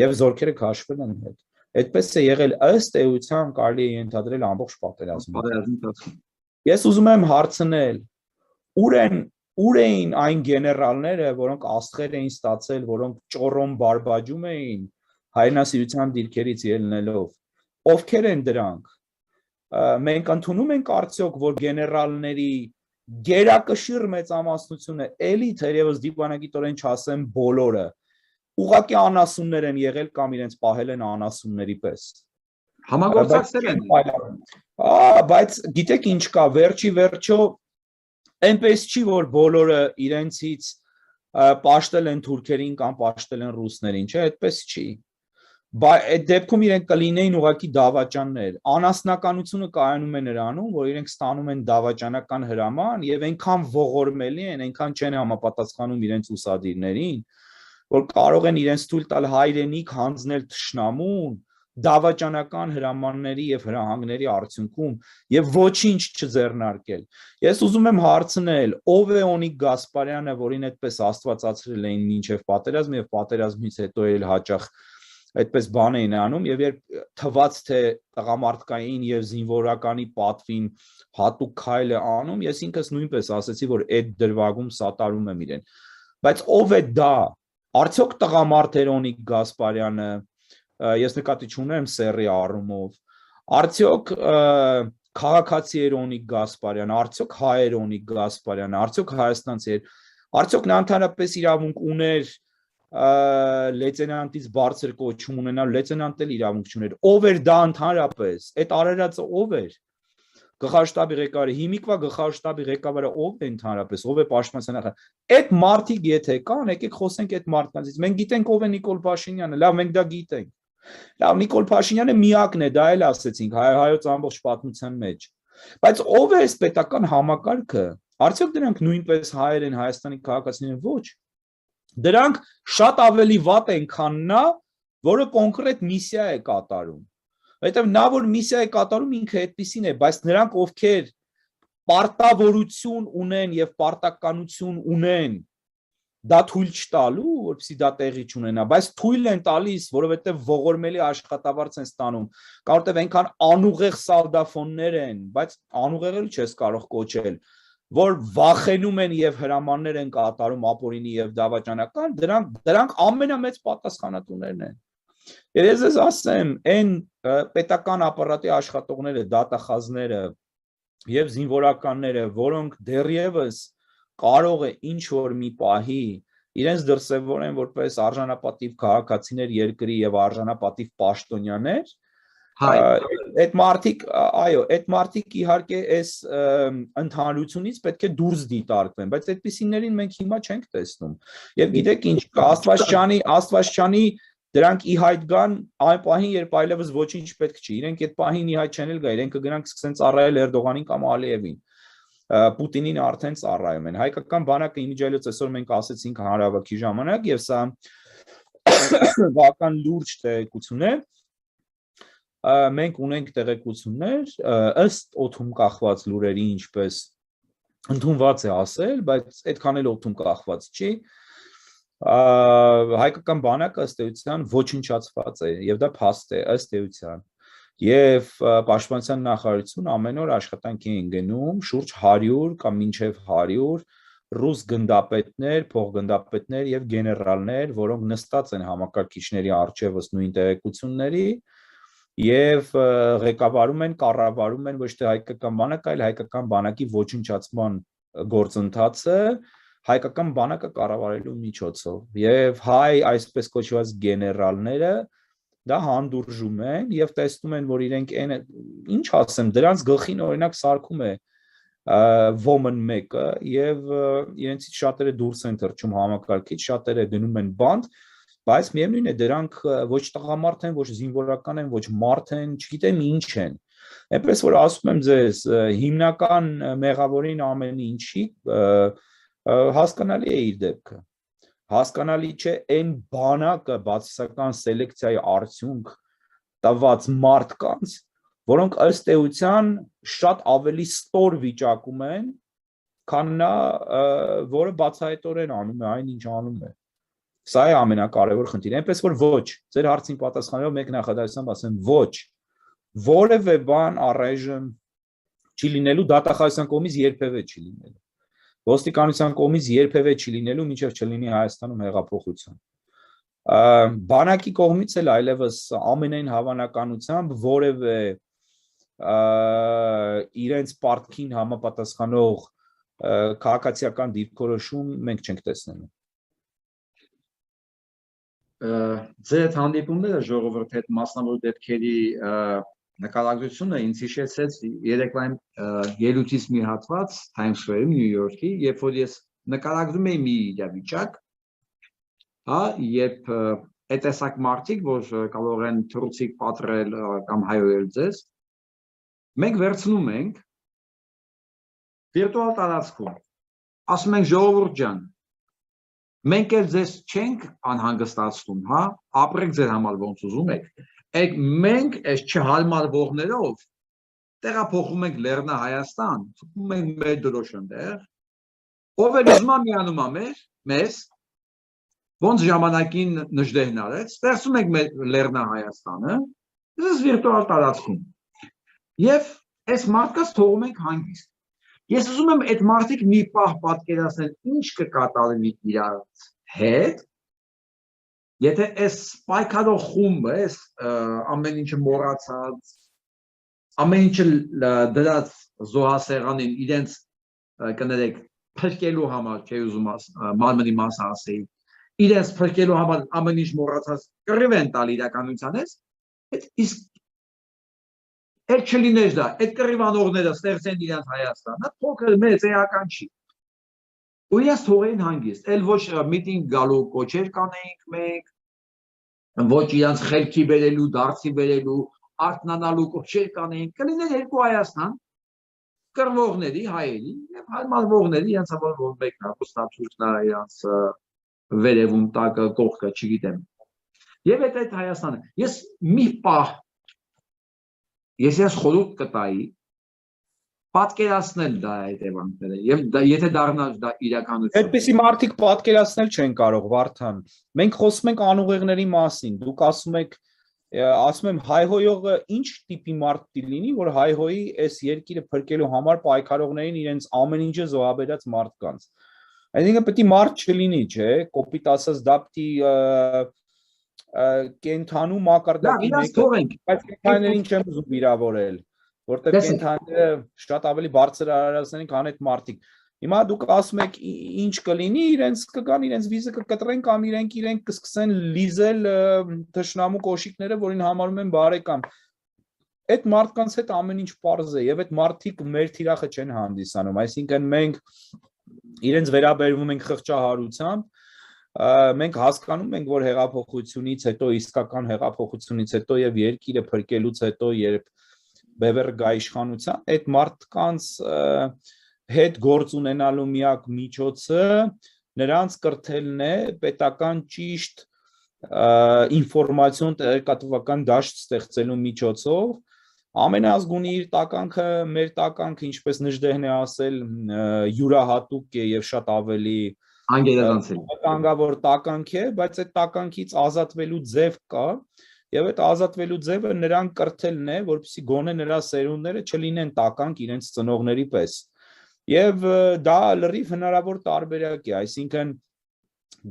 Եվ զորքերը քաշվել են հետ։ Այդպես է եղել ըստ էության կարելի է ենթադրել ամբողջ պատերազմը։ Ես ուզում եմ հարցնել, ուր էին այն գեներալները, որոնք աստղեր էին ստացել, որոնք ճոռոմ բարբաջում էին հայրենասիրության դիրքերից ելնելով, ովքեր են դրանք։ Մենք ընդունում ենք արդյոք, որ գեներալների գերակշիռ մեծամասնությունը, էլի թերևս դիպանագիտորեն չասեմ բոլորը, ուղղակի անասուններ են եղել կամ իրենց պահել են անասունների պես։ Համագործակցել են։ Բայց գիտեք ինչ կա, վերջի վերջո այնպես չի, որ բոլորը իրենցից պաշտել են թուրքերին կամ պաշտել են ռուսներին, չէ, այդպես չի։ Այդ դեպքում իրենք կլինեին ուղղակի դավաճաններ։ Անասնականությունը կայանում է նրանում, որ իրենք ստանում են դավաճանական հրաման եւ այնքան ողորմելի են, այնքան չեն համապատասխանում իրենց ուսադիրներին, որ կարող են իրենց թույլ տալ հայրենիք հանձնել թշնամուն դավաճանական հրամանների եւ հրահանգների արդյունքում եւ ոչինչ չձեռնարկել։ Ես ուզում եմ հարցնել, ով է Օնիկ Գասպարյանը, որին այդպես աստվածացրել էին մինչեւ պատերազմ եւ պատերազմից հետո էլ հաճախ այդպես բան էին անում եւ երբ թված թե տղամարդկային եւ զինվորականի պատվին հատուկ քայլ է անում, ես ինքս նույնպես ասացի, որ այդ դրվագում սատարում եմ իրեն։ Բայց ով է դա։ Արդյոք տղամարդ էր Օնիկ Գասպարյանը, ես նկատի չունեմ սեռի առումով, արդյոք քաղաքացի էր Օնիկ Գասպարյանը, արդյոք հայ էր Օնիկ Գասպարյանը, արդյոք հայաստանցի էր, արդյոք նա ընդհանրապես իրավունք ուներ լեյտենանտից բարձր կոչում ունենալ, լեյտենանտ էլ իրավունք չուներ, ով էր դա ընդհանրապես, այդ արարածը ով էր, գլխաշտաբի ղեկավարը, հիմիկվա գլխաշտաբի ղեկավարը ով է ընդհանրապես, ով է պաշտպանության նախարար, այդ մարդիկ եթե կան, եկեք խոսենք այդ մարդկանցից, մենք գիտենք ով է Նիկոլ Փաշինյանը, լավ, մենք դա գիտենք, Լավ, Նիկոլ Փաշինյանը միակն է, դա էլ ասեցինք, հայոց ամբողջ պատմության մեջ։ Բայց ով է այս պետական համակարգը, արդյոք դրանք նույնպես հայեր են, Հայաստանի քաղաքացիներ են, ոչ։ Դրանք շատ ավելի վատ են, քան նա, որը կոնկրետ միսիա է կատարում։ Որովհետև նա, որ միսիա է կատարում, ինքը այդպեսին է, բայց նրանք, ովքեր պարտավորություն ունեն եւ պարտականություն ունեն դա թույլ չտալու, որպեսզի դա տեղի չունենա, բայց թույլ են տալիս, որովհետև ողորմելի աշխատավարձ են ստանում, որովհետև այնքան անուղեղ սալդաֆոններ են, բայց անուղեղել չես կարող կոչել, որ վախենում են եւ հրամաններ են կատարում ապօրինի եւ դավաճանական, դրանք ամենամեծ պատասխանատուներն են։ Եվ ես ես ասեմ, այն պետական ապարատի աշխատողները, դատախազները եւ զինվորականները, որոնք դեռևս կարող է ինչ որ մի պահի իրենց դրսևորեն որպես արժանապատիվ քաղաքացիներ երկրի եւ արժանապատիվ պաշտոնյաներ, այդ մարդիկ, այո, այդ մարդիկ իհարկե այս ընդհանրությունից պետք է դուրս դիտարկվեն, բայց այդպիսիներին մենք հիմա չենք տեսնում։ Եվ գիտեք ինչ, Աստվածչանի դրանք ի հայտ գան այն պահին, երբ այլևս ոչինչ պետք չի։ Իրենք այդ պահին ի հայտ չեն էլ գա, իրենք կգնանք սկսեն ծառայել Էրդողանին կամ Ալիևին։ Պուտինին արդեն ծառայում են։ Հայկական բանակը իմիջիայլոց այսօր մենք ասեցինք հանրահավաքի ժամանակ եւ սա բավական լուրջ տեղեկություն է։ Մենք ունենք տեղեկություններ ըստ օդում կախված լուրերի, ինչպես ընդունված է ասել, բայց այդքան էլ օդում կախված չի։ Հայկական բանակը ըստ էության ոչնչացված է եւ դա փաստ է ըստ էության։ Եվ պաշտպանության նախարարություն ամեն օր աշխատանքի են գնում շուրջ 100 կամ մինչև 100 ռուս գնդապետներ, փոխգնդապետներ եւ գեներալներ, որոնք նստած են համակարգիչների առջևս նույն տեղեկությունների եւ ղեկավարում են, կառավարում են ոչ թե հայկական բանակը, այլ հայկական բանակի ոչնչացման գործընթացը հայկական բանակը կառավարելու միջոցով եւ հայ այսպես կոչված գեներալները դա հանդուրժում են եւ տեսնում են, որ իրենք ինչ ասեմ, դրանց գլխին օրինակ սարքում է ոմն մեկը եւ իրենցից շատերը դուրս են թռչում համակարգից, շատերը դնում են բանդ, բայց միևնույն է դրանք ոչ տղամարդ են, ոչ զինվորական են, ոչ մարդ են, չգիտեմ ինչ են։ Այնպես որ ասում եմ ձեզ, հիմնական մեղավորին ամեն ինչի հասկանալի է իր դեպքը։ Հասկանալի չէ այն բանակը բացասական սելեկցիայի արդյունք տված մարդկանց, որոնք ըստ էության շատ ավելի ստոր վիճակում են, քան նա, որը բացահայտորեն անում է այն, ինչ անում է։ Սա է ամենակարևոր խնդիրը, այնպես որ ոչ, ձեր հարցին պատասխանելով մեկ նախադասությամբ ասեմ ոչ, որևէ բան առայժմ չի լինելու, դատախազության կողմից երբևէ չի լինելու։ Ոստիկանության կողմից երբևէ չի լինելու, մինչև չլինի Հայաստանում հեղափոխություն։ Բանակի կողմից էլ այլևս ամենայն հավանականությամբ որևէ իրենց պարտքին համապատասխանող քաղաքացիական դիրքորոշում մենք չենք տեսնելու։ Ձեր հանդիպումները ժողովրդի հետ մասնավոր դեպքերի նկարագրությունը ինձ հիշեցրեց երեկվա ելույթից մի հատված Times Square-ում Նյու Յորքի, երբ որ ես նկարագրում էի մի իրավիճակ, երբ այդ տեսակ մարդիկ, որ կարող են թռուցիկ պատրել կամ հայոյել ձեզ, մենք վերցնում ենք վիրտուալ տարածքում, ասում ենք ժողովուրդ ջան, մենք էլ ձեզ չենք անհանգստացնում, ապրեք ձեր համար ոնց ուզում եք, մենք այս չհարմարվողներով տեղափոխում ենք Լեռնա Հայաստան, թվում ենք մեր դրոշ ընդեղ, ով էլ ուզում է միանում է մեզ, ոնց ժամանակին Նժդեհն արեց, ստեղծում ենք մեր Լեռնա Հայաստանը, այս վիրտուալ տարածքում, եւ այս մարդկանց թողում ենք հանգիստ։ Ես ուզում եմ այդ մարդիկ մի պահ պատկերացնել ինչ կկատարվի իրաց հետ, եթե այս պայքարող խումբը, այս ամեն ինչը մոռացած, ամեն ինչը դրած զոհասեղանին իրենց կներեք փրկելու համար, չէ ուզում մարմնի մասը ասեի, իրենց փրկելու համար ամեն ինչ մոռացած կռիվ են տալ իրականությանից, իսկ Այդ չլիներ դա, այդ կռիվանողները ստեղծեն իրենց Հայաստանը, փոքր մեծ էական չի։ Ու ես թողեին հանգիստ, էլ ոչ միտինգ գալու կոչեր կանեինք մենք, ոչ իրանց խելքի բերելու, դարձի բերելու, արթնանալու կողքեր կանեին, կլիներ երկու Հայաստան, կռվողների հայերի եւ հարմարվողների իրենց որ մեկն ապստամբությունն է իրանց վերևում տակը կողքը, չգիտեմ։ Եվ այդ Հայաստանը, ես մի պահ ես խորհուրդ կտայի պատկերացնել դա հետևանքները եւ եթե դառնա դա իրականություն։ Այդպիսի մարդիկ պատկերացնել չեն կարող, Վարդան։ Մենք խոսում ենք անուղեղների մասին։ Դուք ասում եմ հայհոյողը ինչ տիպի մարդ լինի, որ հայհոյի այս երկիրը փրկելու համար պայքարողներին իրենց ամեն ինչը զոհաբերած մարդկանց։ Այսինքն պետք է մարդ չլինի, չէ՞, կոպիտ ասած դա պետք է կենթանու մակարդակի մեկը, բայց կենթաներին չեմ ուզում վիրավորել, որտեղ կենթանիները շատ ավելի բարձր արարածներ են, քան այդ մարդիկ։ Հիմա դուք ասում եք ինչ կլինի, իրենց կգան, իրենց վիզը կկտրեն կամ իրենք կսկսեն լիզել թշնամու կոշիկները, որին համարում են բարեկամ։ Այդ մարդկանց հետ ամեն ինչ պարզ է եւ այդ մարդիկ մեր թիրախը չեն հանդիսանում, այսինքն մենք իրենց վերաբերվում ենք խղճահարությամբ, մենք հասկանում ենք, որ հեղափոխությունից հետո, իսկական հեղափոխությունից հետո եւ երկիրը փրկելուց հետո, երբ բևեռ գա իշխանության, այդ մարդկանց հետ գործ ունենալու միակ միջոցը նրանց կրթելն է պետական ճիշտ ինֆորմացիոն տեղեկատվական դաշտ ստեղծելու միջոցով ամենազգունի իր տականքը մեր տականքը ինչպես Նժդեհն է ասել յուրահատուկ է եւ շատ ավելի անգավոր տականք է, բայց այդ տականքից ազատվելու ձև կա եւ այդ ազատվելու ձևը նրան կրթելն է, որպեսզի գոնե նրա սերունդները չլինեն տականք իրենց ծնողների պես։ Եվ դա լրիվ հնարավոր տարբերակ է, այսինքն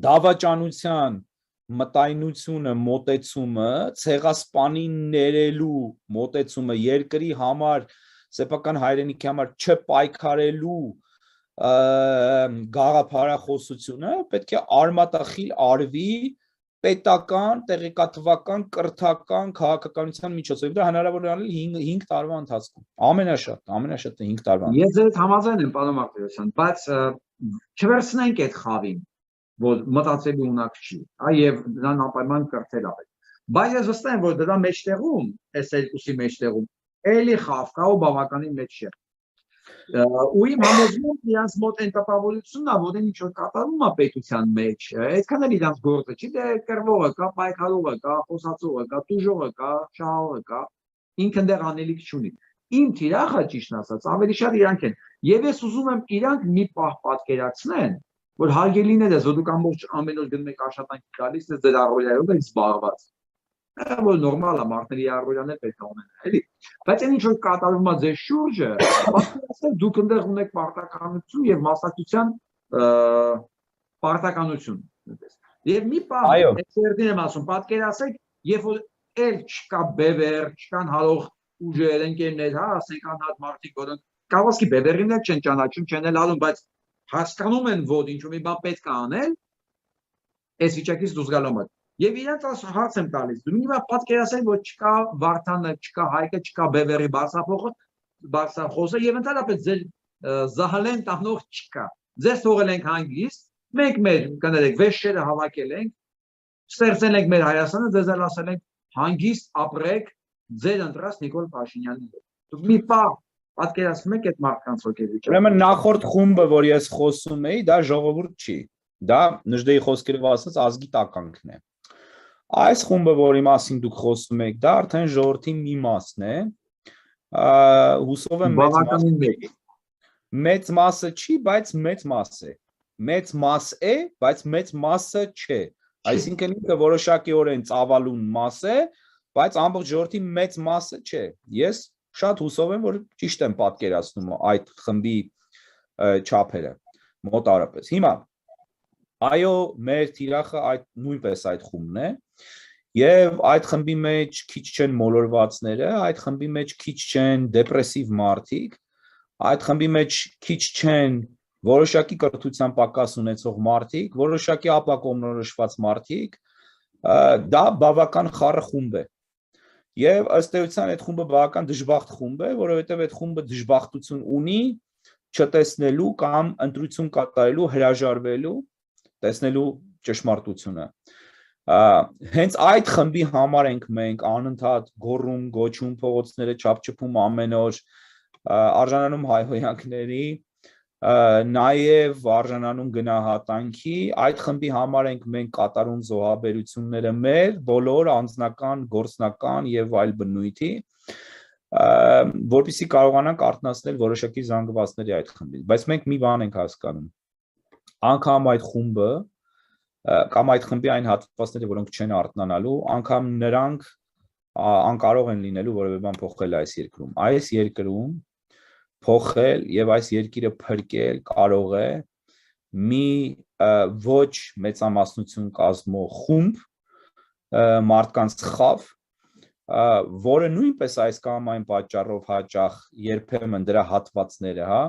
դավաճանության մտայնությունը, մոտեցումը, ցեղասպանին ներելու մոտեցումը, երկրի համար, սեփական հայրենիքի համար չպայքարելու գաղափարախոսությունը պետք է արմատախիլ արվի պետական, տեղեկատվական, կրթական քաղաքականության միջոցով։ Դա հնարավոր է անել 5 տարվա ընթացքում։ Ամենաշատը 5 տարվա։ Ես այդ համաձայն եմ, պարոն Մարտիրոսյան, բայց չվերցնենք այդ խավին, որ մտածելու ունակ չի, եւ դրան անպայման կրթել է։ Բայց ես վստահ եմ, որ դրա մեջտեղում, այս երկուսի մեջտեղում, էլի խավ կա ու բավականին մեծ չէ։ Ու իմ համոզմունքն իրանց մոտ այն տպավորությունն է, որ ինչ որ կատարում է պետության մեջ, այդքան էլ իրանց գործը չի, դե կռվողը կա, պայքարողը կա, խոսացողը կա, տուժողը կա, շահողը կա, ինքն դեռ անելիք չունի։ Իմ թիրախը ճիշտ ասած ավելի շատ իրանք են։ Եվ ես ուզում եմ իրանք մի պահ պատկերացնեն, որ հարգելիներ ես, որ դուք ամբողջ ամեն օր գնում եք աշխատանքի գալիս, դեր առօրյայով եք զբաղված։ Որ նորմալ է, մարդների առօրյաներ պետք է ունենան, էլի։ Բայց այն ինչ որ կատարվում է ձեր շուրջը, պատկերացրեք դուք ընդեղ ունեք պարտականություն եւ մասնակցության պարտականություն։ Եվ մի պահ, էքսերտին եմ ասում, պատկերացրեք, երբ որ էլ չկա բևեր, չկան հալող ուժեր, ընկերներ, հա, ասենք անհատ մարդիկ, որոնք կավասկի բևերին չեն ճանաչում, չեն էլ ալում, բայց հասկանում են, որ ինչ-որ մի բան պետք է անել, այս վիճակից դուրս գալու համար։ Եվ իրենց հարց եմ տալիս, դու մի պատկերացրեք, որ չկա Վարդանը, չկա Հայկը, չկա Բևերի բարձրախոսը եւ ընդհանրապես ձեր զահալեն տանող չկա։ Ձեզ թողել ենք հանգիստ, մենք մեր կներեք վեշերը հավաքել ենք, ստեղծել ենք մեր Հայաստանը, ձեզ էլ ասել ենք հանգիստ ապրեք ձեր ընտրած Նիկոլ Փաշինյանի հետ։ Դուք մի պահ պատկերացնում եք այդ մարդկանց ոգևիճակը։ Ուրեմն նախորդ խումբը, որ ես խոսում էի, դա ժողովուրդ չի։ Դա Նժդեի խոսքերով ասած ազգի տականքն է։ Այս խումբը, որի մասին դուք խոսում եք, դա արդեն ժողովրդի մի մասն է։ Հուսով եմ մեծ մասը չի, բայց մեծ մաս է։ Մեծ մաս է, բայց մեծ մասը չէ։ Այսինքն ինքը որոշակիորեն ծավալուն մաս է, բայց ամբողջ ժողովրդի մեծ մասը չէ։ Ես շատ հուսով եմ, որ ճիշտ եմ պատկերացնում այդ խմբի չափերը մոտարապես։ Հիմա այո, մեր թիրախը նույնպես այդ խումբն է, եւ այդ խմբի մեջ քիչ չեն մոլորվածները, այդ խմբի մեջ քիչ չեն դեպրեսիվ մարդիկ, այդ խմբի մեջ քիչ չեն որոշակի կրթության պակաս ունեցող մարդիկ, որոշակի ապակողմնորոշված մարդիկ, դա բավական խառը խումբ է։ Եվ ըստ էության այդ խումբը բավական դժբախտ խումբ է, որովհետեւ այդ խումբը դժբախտություն ունի չտեսնելու կամ ընտրություն կատարելու հրաժարվելու տեսնելու ճշմարտությունը։ Հենց այդ խմբի համար ենք մենք անընդհատ գոռում, գոչում, փողոցները չափչփում ամեն օր, արժանանում հայհոյանքների, նաև արժանանում գնահատանքի, այդ խմբի համար ենք մենք կատարում զոհաբերությունները մեր բոլոր անձնական, գործնական եւ այլ բնույթի, որպեսզի կարողանանք արթնացնել որոշակի զանգվածների այդ խմբից, բայց մենք մի բան ենք հասկանում, անգամ այդ խումբը կամ այդ խմբի այն հատվածները, որոնք չեն արթնանալու, անգամ նրանք անկարող են լինելու որևէ բան փոխել այս երկրում։ Այս երկրում փոխել եւ այս երկիրը փրկել կարող է մի ոչ մեծամասնություն կազմող խումբ, մարդկանց խավ, որը նույնպես այս կամ այն պատճառով հաճախ երբեմն դրա հատվածները,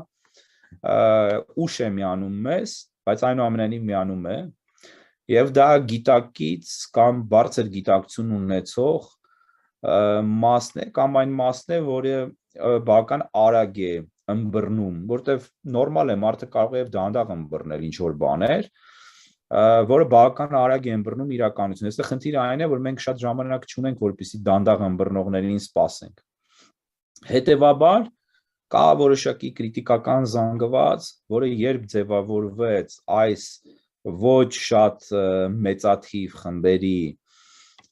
ուշ է միանում մեզ, բայց այնուամենայնիվ միանում է, եւ դա գիտակից կամ բարձր գիտակցություն ունեցող մասն է կամ այն մասն է, որը բավական արագ է ըմբռնում, որտեվ նորմալ է մարդը կարող է դանդաղ ըմբռնել ինչ որ բաներ, որը բավական արագ է ըմբռնում իրականությունը։ Այստեղ խնդիրը այն է, որ մենք շատ ժամանակ չունենք, որպեսզի դանդաղ ըմբռնողներին սպասենք։ Հետևաբար կա որոշակի կրիտիկական զանգված, որը երբ ձևավորվեց այս ոչ շատ մեծաթիվ խմբերի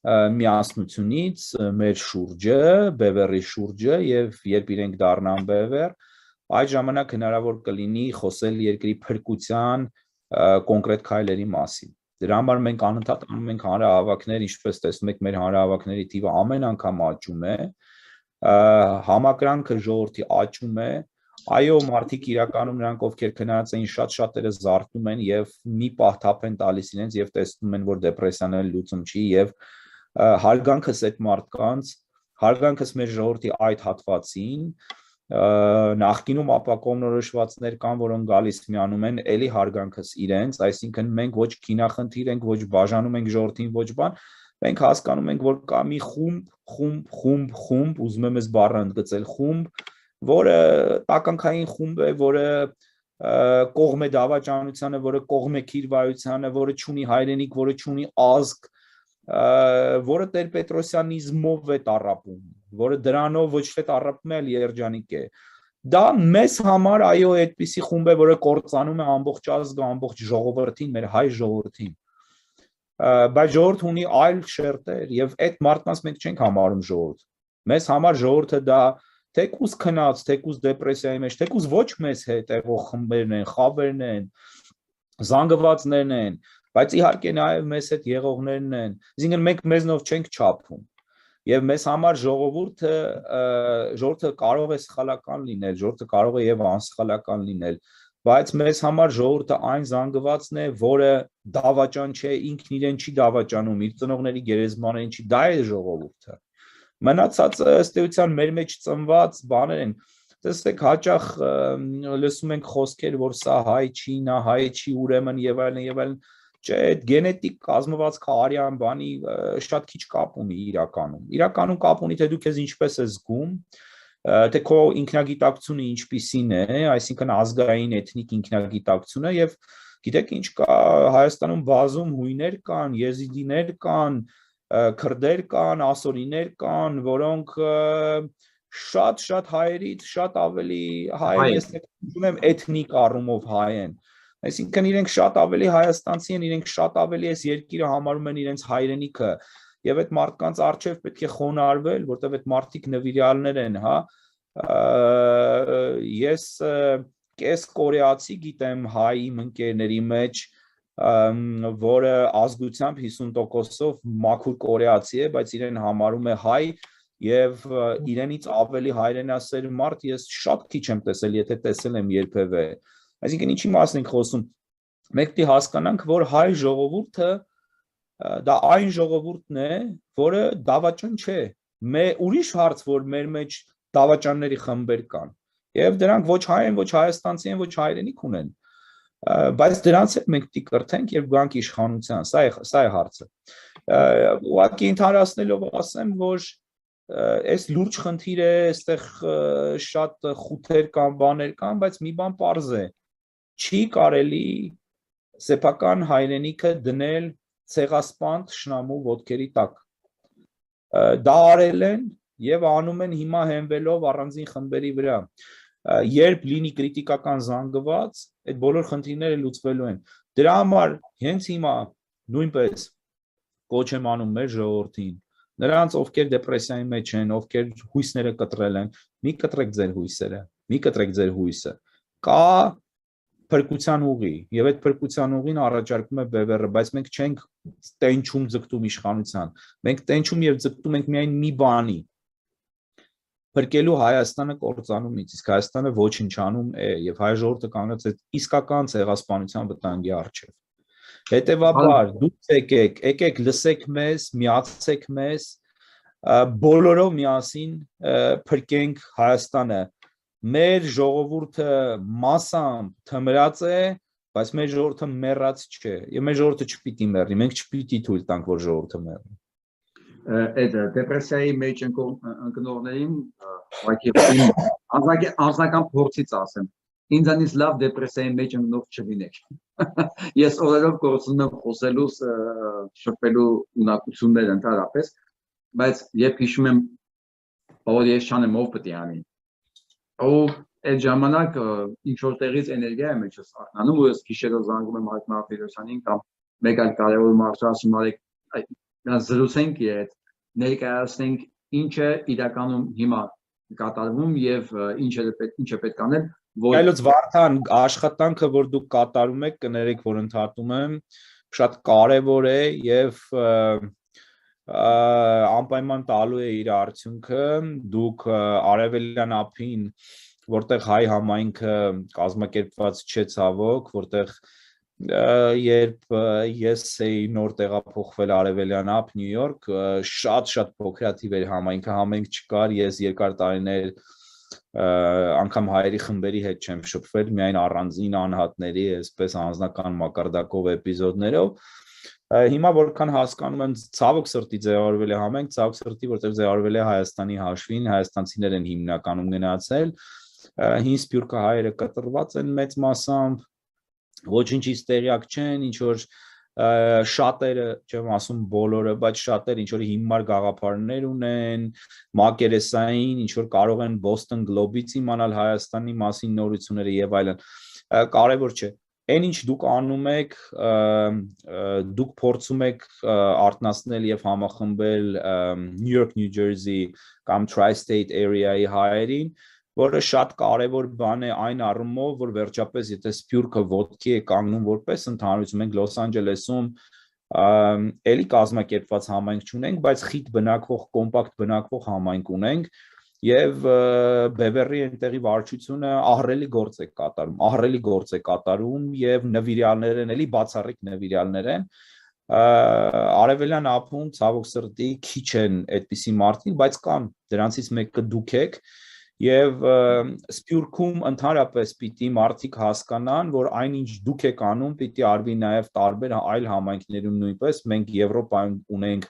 միասնությունից մեր շուրջը, Բևեռի շուրջը եւ երբ իրենք դառնան Բևեռ, այդ ժամանակ հնարավոր կլինի խոսել երկրի փրկության կոնկրետ քայլերի մասին։ Դրա համար մենք անընդհատ անում ենք հանրահավաքներ, ինչպես տեսնում եք, մեր հանրահավաքների թիվը ամեն անգամ աճում է, համակրանքը ժողովրդի աճում է, այո, մարդիկ իրականում նրանք ովքեր քնած էին շատ-շատերը զարթնում են եւ մի պահ թափ են տալիս իրենց եւ տեսնում են, որ դեպրեսիան էլ լուծում չի եւ հարգանքս այդ մարդկանց, հարգանքս մեր ժողովրդի այդ հատվածին, նախկինում ապակողմնորոշվածներ կան, որոնք գալիս միանում են, էլի հարգանքս իրենց, այսինքն մենք ոչ քինախնդիր ենք, ոչ բաժանում ենք ժողովրդին, ոչ բան, մենք հասկանում ենք, որ կա մի խումբ, ուզում եմ այս բառը ընդգծել, խումբ, որը տականքային խումբ է, որը կողմ է դավաճանությանը, որը կողմ է քիրվայությանը, որը չունի հայրենիք, որը չունի ազգ, որը տեր-պետրոսյանիզմով է տառապում, որը դրանով ոչ թե տառապում է, այլ երջանիկ է։ Դա մեզ համար այո այդպիսի խումբ է, որը կործանում է ամբողջ ազգը, ամբողջ ժողովրդին, մեր հայ ժողովրդին։ Բայց ժողովուրդը ունի այլ շերտեր եւ այդ մարդկանց մենք չենք համարում ժողովուրդ։ Մեզ համար ժողովուրդը դա թեկուզ քնած, թեկուզ դեպրեսիայի մեջ, թեկուզ ոչ մեզ հետ եղող խմբերն են, խավերն են, զանգվածներն են, բայց իհարկե նաև մեզ հետ եղողներն են, այսինքն մենք մեզնով չենք չափում, եւ մեզ համար ժողովուրդը կարող է սխալական լինել, ժողովուրդը կարող է եւ անսխալական լինել, բայց մեզ համար ժողովուրդը այն զանգվածն է, որը դավաճան չէ, ինքն իրեն չի դավաճանում, իր ծնողների գերեզմաներին չի, դա է ժողովուրդը։ Մնացածը ըստ էության մեր մեջ ծնված բաներ են, տեսեք հաճախ լսում ենք խոսքեր, որ սա հայ չի, նա հայ չի, ուրեմն եւ այլն, չէ, այդ գենետիկ կազմվածքը արյան բանի շատ քիչ կապ ունի իրականում կապ ունի, թե դու քեզ ինչպես ես զգում, թե քո ինքնագիտակցությունը ինչպիսին է, այսինքն ազգային էթնիկ ինքնագիտակցությունը եւ գիտեք ինչ կա Հայաստանում բազում հույներ կան, եզիդիներ կան, քրդեր կան, ասորիներ կան, որոնք շատ հայերից շատ ավելի հայ են, ես ունեմ էթնիկ առումով հայ են, այսինքն իրենք շատ ավելի հայաստանցի են, իրենք շատ ավելի այս երկիրը համարում են իրենց հայրենիքը եւ այդ մարդկանց առջեւ պետք է խոնարհվել, որտեւ այդ մարդիկ նվիրյալներ են, հա, ես կես կորեացի գիտեմ հայ իմ ընկերների մեջ, որը ազգությամբ 50%-ով մաքուր կորեացի է, բայց իրեն համարում է հայ եւ իրենից ավելի հայրենասեր մարդ ես շատ քիչ եմ տեսել, եթե տեսել եմ երբևէ։ Այսինքն ինչի մասին ենք խոսում։ Մենք պետք է հասկանանք, որ հայ ժողովուրդը դա այն ժողովուրդն է, որը դավաճան չէ։ Ուրիշ հարց, որ մեր մեջ դավաճանների խմբեր կան։ Եվ դրանք ոչ հայ են, ոչ հայաստանցի են, ոչ հայրենիք ունեն։ Բայց դրանց հետ մենք պետք է կրթենք եւ գանք իշխանության, սա է հարցը։ Ուղղակի ընդհանրացնելով ասեմ, որ այս լուրջ խնդիր է, այստեղ շատ խութեր կան, բաներ կան, բայց մի բան պարզ է, չի կարելի սեփական հայրենիքը դնել ցեղասպան թշնամու ոտքերի տակ։ Դա արել են եւ անում են հիմա հենվելով առանձին խմբերի վրա։ Երբ լինի քրիտիկական զանգված, այդ բոլոր խնդիրները լուծվելու են։ Դրա համար հենց հիմա նույնպես կոչ եմ անում մեր ժողովրդին, նրանց ովքեր դեպրեսիայի մեջ են, ովքեր հույսները կտրել են, մի կտրեք ձեր հույսերը, մի կտրեք ձեր հույսը։ Կա փրկության ուղի, եւ այդ փրկության ուղին առաջարկում է BBR-ը, բայց մենք չենք տենչում ձգտում իշխանության։ Մենք տենչում եւ ձգտում ենք միայն մի բանի՝ փրկելու Հայաստանը կործանումից, իսկ Հայաստանը ոչնչանում է եւ հայ ժողովուրդը կանգնած է իսկական ցեղասպանության վտանգի առջեւ։ Հետևաբար դուք եկեք լսեք մեզ, միացեք մեզ, բոլորով միասին փրկենք Հայաստանը։ Մեր ժողովուրդը մասամբ թմրած է, բայց մեր ժողովուրդը մեռած չէ, եւ մեր ժողովուրդը չպիտի մեռնի, մենք չպիտի թույլ տանք, որ ժողովուրդը մեռնի։ Այդ դեպրեսիայի մեջ ընկնողներին անձնական փորձից ասեմ, ինձանից լավ դեպրեսիայի մեջ ընկնող չլինեք։ Ես օրերով կորցնում եմ խոսելուս շփվելու ունակությունները ընդհանրապես, բայց երբ հիշում եմ, որ ես չանեմ, ով պետք է անի։ Ու այդ ժամանակ ինչ որ տեղից էներգիա է մեջս արթնանում, ու ես գիշերով զանգում եմ Հայկ Մարտիրոսյանին կամ մեկ այլ կարևոր մարդու ասում արեք զրուցենք եւ ներկայացնենք ինչ է իրականում հիմա կատարվում եւ ինչ է պետք անել, որ Այլոց Վարդան, աշխատանքը, որ դուք կատարում եք, կներեք, որ ընդհատում եմ, շատ կարևոր է եւ անպայման տալու է իր արդյունքը։ Դուք արևելյան ափին, որտեղ հայ համայնքը կազմակերպված չէ ցավոք, որտեղ երբ ես էի նոր տեղափոխվել արևելյան ափ Նյու Յորք, շատ փոքրաթիվ էր համայնքը, համայնք չկար, ես երկար տարիներ անգամ հայերի խմբերի հետ չեմ շփվել, միայն առանձին անհատների, այսպես անձնական մակարդակով էպիզոդներով։ Հիմա որքան հասկանում եմ, ցավոք սրտի ձևավորվել է համայնք, ցավոք սրտի, որտեղ ձևավորվել է Հայաստանի հաշվին, հայաստանցիներ են հիմնականում գնացել, հին սփյուռքը հայերը կտրված են մեծ մասամբ, ոչինչից տեղյակ չեն, ինչ որ շատերը, չեմ ասում բոլորը, բայց շատերը ինչ որ հիմար գաղափարներ ունեն, մակերեսային, ինչ որ կարող են Boston Globe-ից իմանալ Հայաստանի մասին նորությունները եւ այլն, կարևոր չէ։ Այն ինչ դուք անում եք, դուք փորձում եք արտնասնել եւ համախմբել New York, New Jersey կամ Tri-State area-ի հայերին, որը շատ կարևոր բան է այն առումով, որ վերջապես եթե սփյուռքը ոտքի է կանգնում որպես ընդհանրություն, մենք Լոս Անջելեսում էլի կազմակերպված համայնք չունենք, բայց խիտ բնակվող, կոմպակտ բնակվող համայնք ունենք եւ BBR-ի այնտեղի վարչությունը ահռելի գործ է կատարում եւ նվիրյալներ են, էլի բացառիկ նվիրյալներ են։ Արևելյան ափում ցավոք սրտի քիչ են այդպիսի մարդիկ, բայց կան, դրանցից մեկը դուք եք եւ սփյուռքում ընդհանրապես պիտի մարդիկ հասկանան, որ այնինչ դուք եք անում, պիտի արվի նաեւ տարբեր այլ համայնքներում նույնպես, մենք Եվրոպայում ունենք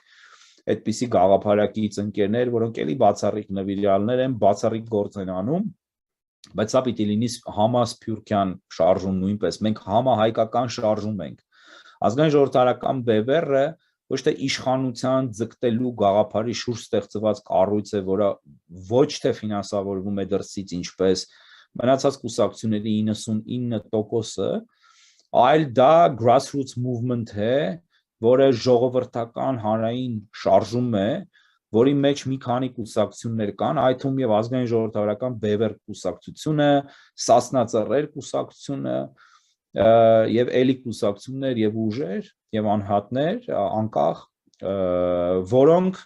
այդպիսի գաղափարակից ընկերներ, որոնք էլի բացառիկ նվիրյալներ են, բացառիկ գործ են անում, բայց սա պիտի լինի համասփյուռքյան շարժում նույնպես, մենք համահայկական շարժում ենք։ Ազգային ժողովրդարական BBR-ը ոչ թե իշխանության ձգտելու գաղափարի շուրջ ստեղծված կառույց է, որը ոչ թե ֆինանսավորվում է դրսից, ինչպես մնացած կուսակցությունների 99%-ը, այլ դա grassroots movement է, որը ժողովրդական հանրային շարժում է, որի մեջ մի քանի կուսակցություններ կան, այդ թվում եւ ազգային ժողովրդավարական BBR կուսակցությունը, Սասնա-Ծռեր կուսակցությունը եւ էլի կուսակցություններ եւ ուժեր եւ անհատներ անկախ, որոնք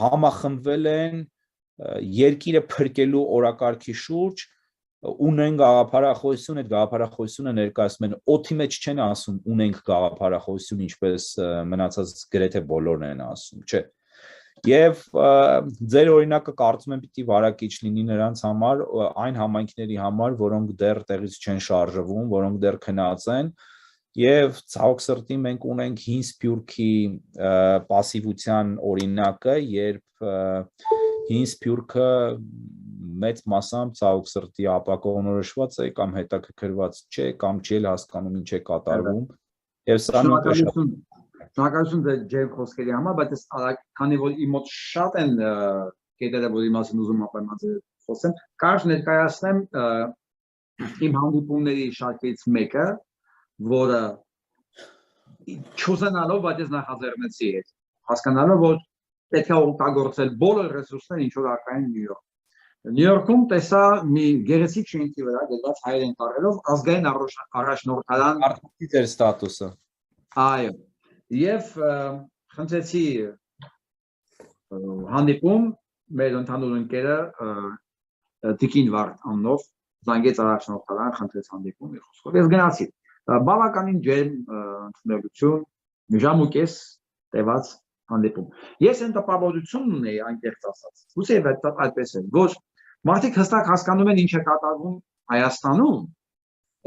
համախմբվել են երկիրը փրկելու օրակարգի շուրջ, ունեն գաղափարախոսություն, այդ գաղափարախոսությունը ներկայացնում են, օդի մեջ չեն ասում ունենք գաղափարախոսություն, ինչպես մնացած գրեթե բոլորն են ասում, չէ։ Եվ ձեր օրինակը կարծում եմ պիտի վարակիչ լինի նրանց համար, այն համայնքների համար, որոնք դեռ տեղից չեն շարժվում, որոնք դեռ քնած են, եւ ցավոք սրտի մենք ունենք հին սփյուռքի пассивության օրինակը, երբ հին սփյուռքը մեծ մասամբ ցավոք սրտի ապակողնորոշված է կամ հետաքրքրված չէ կամ չի հասկանում ինչ է կատարվում Եվ սա նույնպես Շնորհակալություն ձեր խոսքերի համար, բայց քանի որ իմ մոտ շատ են կետերը, որի մասին ուզում ապայման խոսեմ, կարճ ներկայացնեմ իմ հանդիպումների շարքից մեկը, որը չուզենալով, բայց ես նախաձեռնեցի այդ, հասկանալով, որ պետք է օգտագործել բոլոր ռեսուրսները, ինչ որ առկա են Նյու Յորք։ Նյու Յորքում տեսա մի գեղեցիկ շենքի վրա դրված հայերեն տառերով ազգային առաջնորդական արտադրի ձեր ստատուսը։ Այո, եւ խնդրեցի հանդիպում մեր ընդհանուր ընկերը Տիկին Վարդ անունով զանգեց առաջնորդական, խնդրեց հանդիպում իր խոսքով։ Ես գնացի։ Բավականին ջերմ ընդունելություն, ժամ ու կես տևած հանդիպում։ Ես այն տպավորությունն ունեի այնտեղից ասած։ Ուսի այդպես է, որ մարդիկ հստակ հասկանում են ինչ է կատարվում Հայաստանում,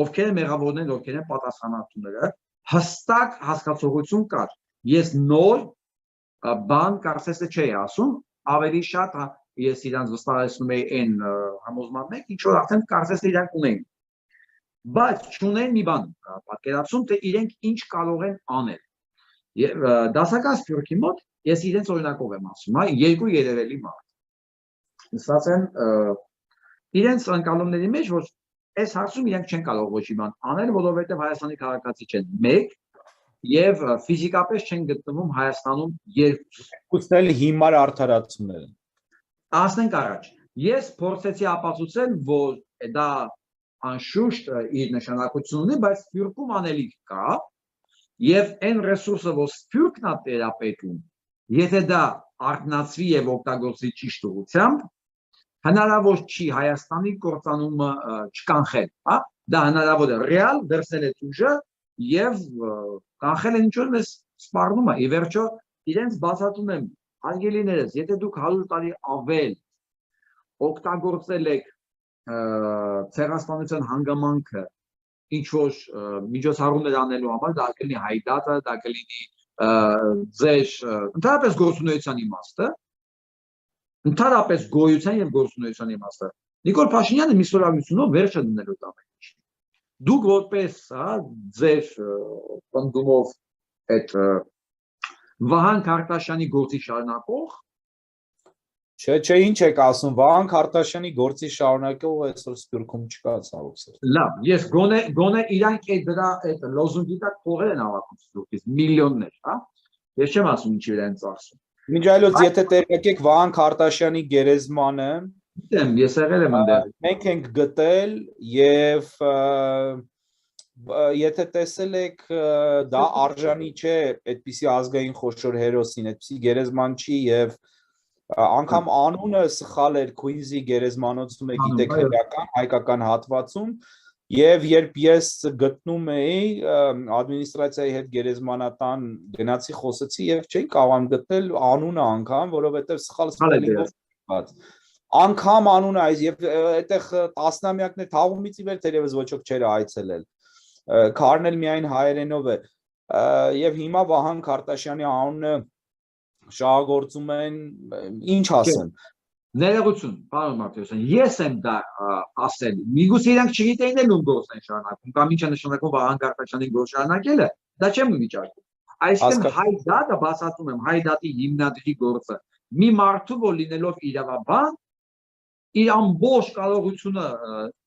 ովքեր են մեղավորներն, ովքեր են պատասխանատուները, հստակ հասկացողություն կար։ Ես նոր բան կարծես թե չէի ասում, ավելի շատ ես իրանց վստահեցնում էի այն համոզմանն եք, ինչ որ արդեն կարծես թե իրանք ունեն։ Բայց չունեն մի բան պատկերացում, թե իրենք ինչ կարող են անել։ Եվ դասական սփյուռքի մոտ ես իրենց օրինակով եմ ասում, երկու երևելի մարդ։ Ասած են իրենց ընկալումների մեջ, որ այս հարցում իրենք չեն կարող ոչ մի բան անել, որովհետև Հայաստանի քաղաքացի չեն, մեկ, եւ ֆիզիկապես չեն գտնվում Հայաստանում երկու։ Ուստել հիմար արդարացումներ են։ Ասենք առաջ, ես փորձեցի ապացուցել, որ դա անշուշտ իր նշանակություն ունի, բայց սփյուռքում անելիք կա, եւ այն ռեսուրսը, որ սփյուռքն է տերապետում, եթե դա արտնացվի եւ օգտագործի ճիշտ ուղղությամբ, հնարավոր չի Հայաստանի կործանումը չկանխել, հա, դա հնարավոր է ռեալ դրսել է ուժը եւ կանխել են ինչ որ մեզ սպառնում է, ի վերջո իրենց բացատրում եմ անգելիներս, եթե դուք 100 տարի ավել օգտագործել եք ցեղասպանության հանգամանքը ինչ որ միջոցառումներ անելու համար, դա կլինի հայդատը, դա կլինի ձեր ընդհանրապես գործունեության իմաստը, ընդհանրապես գոյության եւ գործունեության իմաստը։ Նիկոլ Փաշինյանը մի սորավությունով վերջը դնելու ամեն ինչ։ Դուք որպես ձեր պնդումով այդ Վահան Քարտաշյանի գործի շարունակող Չէ, ինչ եք ասում, Վահան Քարտաշյանի գործի շարունակող այսօր Սփյուռքում չկա ցավոք սեր։ Լավ, ես գոնե իրանք դրա այդ լոզունգի տակ փողեր են հավաքում Սփյուռքից, միլիոններ, հա։ Ես չեմ ասում ինչի վրա են ծախսում։ Միջայլոց, եթե տեղեկեք Վահան Քարտաշյանի գերեզմանը, գիտեմ, ես եղել եմ այնտեղ։ Մենք ենք գտել եւ եթե տեսել եք դա արժանի չէ այդպիսի ազգային խոշոր հերոսին, այդպիսի գերեզման չի եւ անգամ անունը սխալ էր Քույնզի գերեզմանոցում է գիտեք հայկական հատվածում եւ երբ ես գտնում էի ադմինիստրացիայի հետ գերեզմանատան գնացի խոսեցի եւ չէի կարողam գտնել անունը անգամ որովհետեւ սխալ սպելինգով անգամ անունը այս եւ այդտեղ տասնամյակներ թաղումից ի վեր թերևս ոչ ոք չէր այցելել քարնել միայն հայերենով է եւ հիմա Վահան Քարտաշյանի անունը շահագործում են ինչ ասեմ ներողություն պարոն Մարտիրոսյան ես եմ դա ասել միգուցե իրանք չգիտեին էլ ում գործ են շարունակում կամ ինչ է նշանակում Վահան Քարտաշյանի գործ շարունակելը դա չեմ վիճակում այսինքն հայդատը բացատրում եմ հայդատի հիմնադրի գործը մի մարդու որ լինելով իրավաբան իր ամբողջ կարողությունը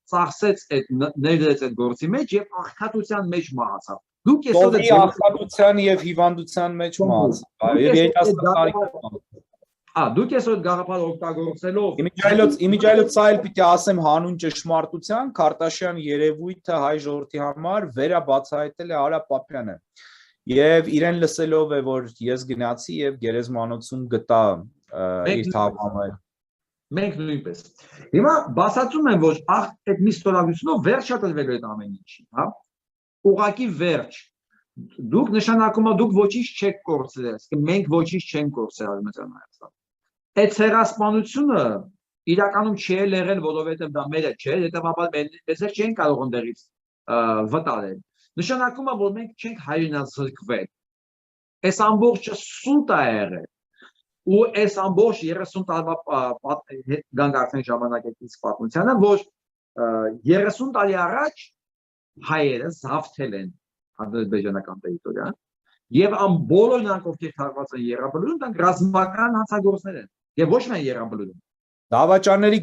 ծախսեց այդ ներդրեց այդ գործի մեջ եւ աղքատության մեջ մահացավ դուք այսօր աղքատության եւ հիվանդության մեջ մահացավ եւ երիտասարդ դուք այսօր գաղափար օգտագործելով Իմիջայլոց սա էլ պիտի ասեմ հանուն ճշմարտության Քարտաշյան երևույթը հայ ժողովրդի համար վերաբացահայտել է Արա Պապյանը եւ իրեն լսելով է որ ես գնացի եւ գերեզմանոցում գտա իր թաղամը Մենք նույնպես հիմա բացատրում եմ որ այդ մի ստորագրությունով վերջ է տրվելու այդ ամեն ինչի հա ուղղակի վերջ դուք նշանակում դուք ոչինչ չեք կորցրել իսկ մենք ոչինչ չենք կորցրել Արևմտյան Հայաստան այդ ցեղասպանությունը իրականում չի եղել որովհետև դա մերը չէ հետեւաբար մեզ չեն կարող ընդերից վտարել նշանակում է որ մենք չենք հայրենազրկվել այս ամբողջը սուտ է եղել ու այս ամբողջ 30 տարվա գանք արդեն ժամանակից պատմությանը որ 30 տարի առաջ հայերը զավթել են ադրբեջանական տերիտորիա, եւ բոլոր նրանք, ովքեր թաղված են Եղաբլուրում, դրանք ռազմական հանցագործներ են, եւ ոչ միայն Եղաբլուրում։ Դավաճանների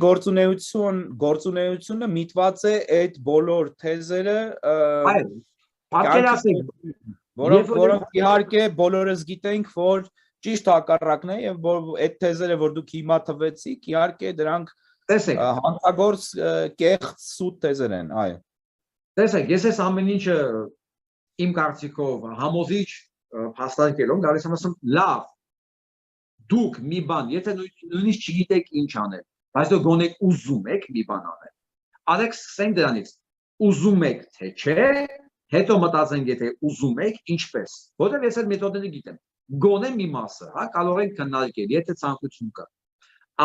գործունեությունը միտված է այդ բոլոր թեզերը, պատկերացրեք, որոնք իհարկե բոլորս գիտենք, որ ճիշտ հակառակն է եւ որ այդ թեզերը, որ դուք հիմա թվեցիք, իհարկե դրանք հանցագործ կեղծ սուտ թեզեր են, այո։ Տեսեք, ես այս ամեն ինչը իմ կարծիքով համոզիչ փաստարկելով գալիս եմ ասում, լավ, դուք մի բան, եթե նույնիսկ չգիտեք ինչ անել, բայց դուք գոնե ուզում եք մի բան անել, արեք սկսենք դրանից, ուզում եք թե չէ, հետո մտածենք, եթե ուզում եք, ինչպես, որտեղ ես այդ մեթոդները գիտեմ, գոնե մի մասը, հա, կարող ենք քննարկել, եթե ցանկություն կա,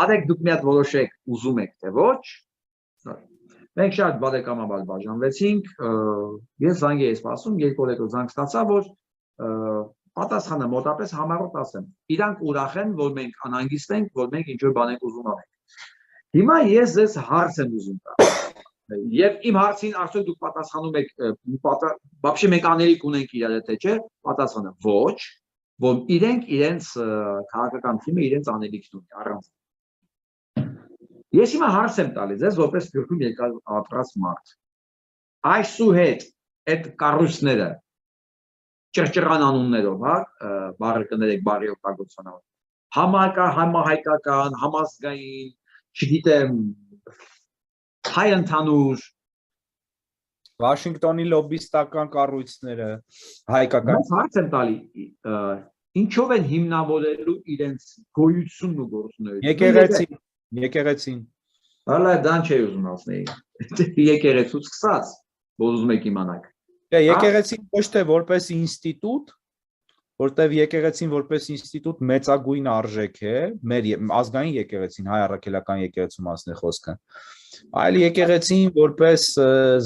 արեք դուք մի հատ որոշեք, ուզում եք թե ոչ, մենք շատ բարեկամաբար բաժանվեցինք, ես զանգ էի սպասում, երկու օր հետո զանգ ստացա, որ պատասխանը մոտապես համառոտ ասեմ, իրանք ուրախ են, որ մենք անհանգիստ ենք, որ մենք ինչ-որ բան ենք ուզում անենք։ Հիմա ես ձեզ հարց եմ ուզում տալ, եւ իմ հարցին արդյոք դուք պատասխանում եք, բաբշե մենք անելիք ունենք իրար թե չէ, պատասխանը ոչ, որ իրենց քաղաքական թիմը իրենց անելիքն ունի առանց։ Ես հիմա հարց եմ տալիս ձեզ, որպես Սփյուռքում երկար ապրած մարդ։ Այսուհետ այդ կառույցները ճռճռան անուններով, հա, բառը կներեք, բառի օգտագործանով, համահայկական, համազգային, չգիտեմ, հայ ընդհանուր, Վաշինգտոնի լոբիստական կառույցները, հայկական։ Ես հարց եմ տալի, ինչով են հիմնավորելու իրենց գոյությունն ու գործունեությունը։ Եկեղեցին։ Հələ դան չի ուզում ասնել։ Եկեղեցուց սկսած, որ ուզում եք իմանալ։ Եկեղեցին ոչ թե որպես ինստիտուտ, որտեղ եկեղեցին որպես ինստիտուտ մեծագույն արժեք է, մեր ազգային եկեղեցին, հայ առաքելական եկեղեցու մասն է խոսքը, այլ եկեղեցին որպես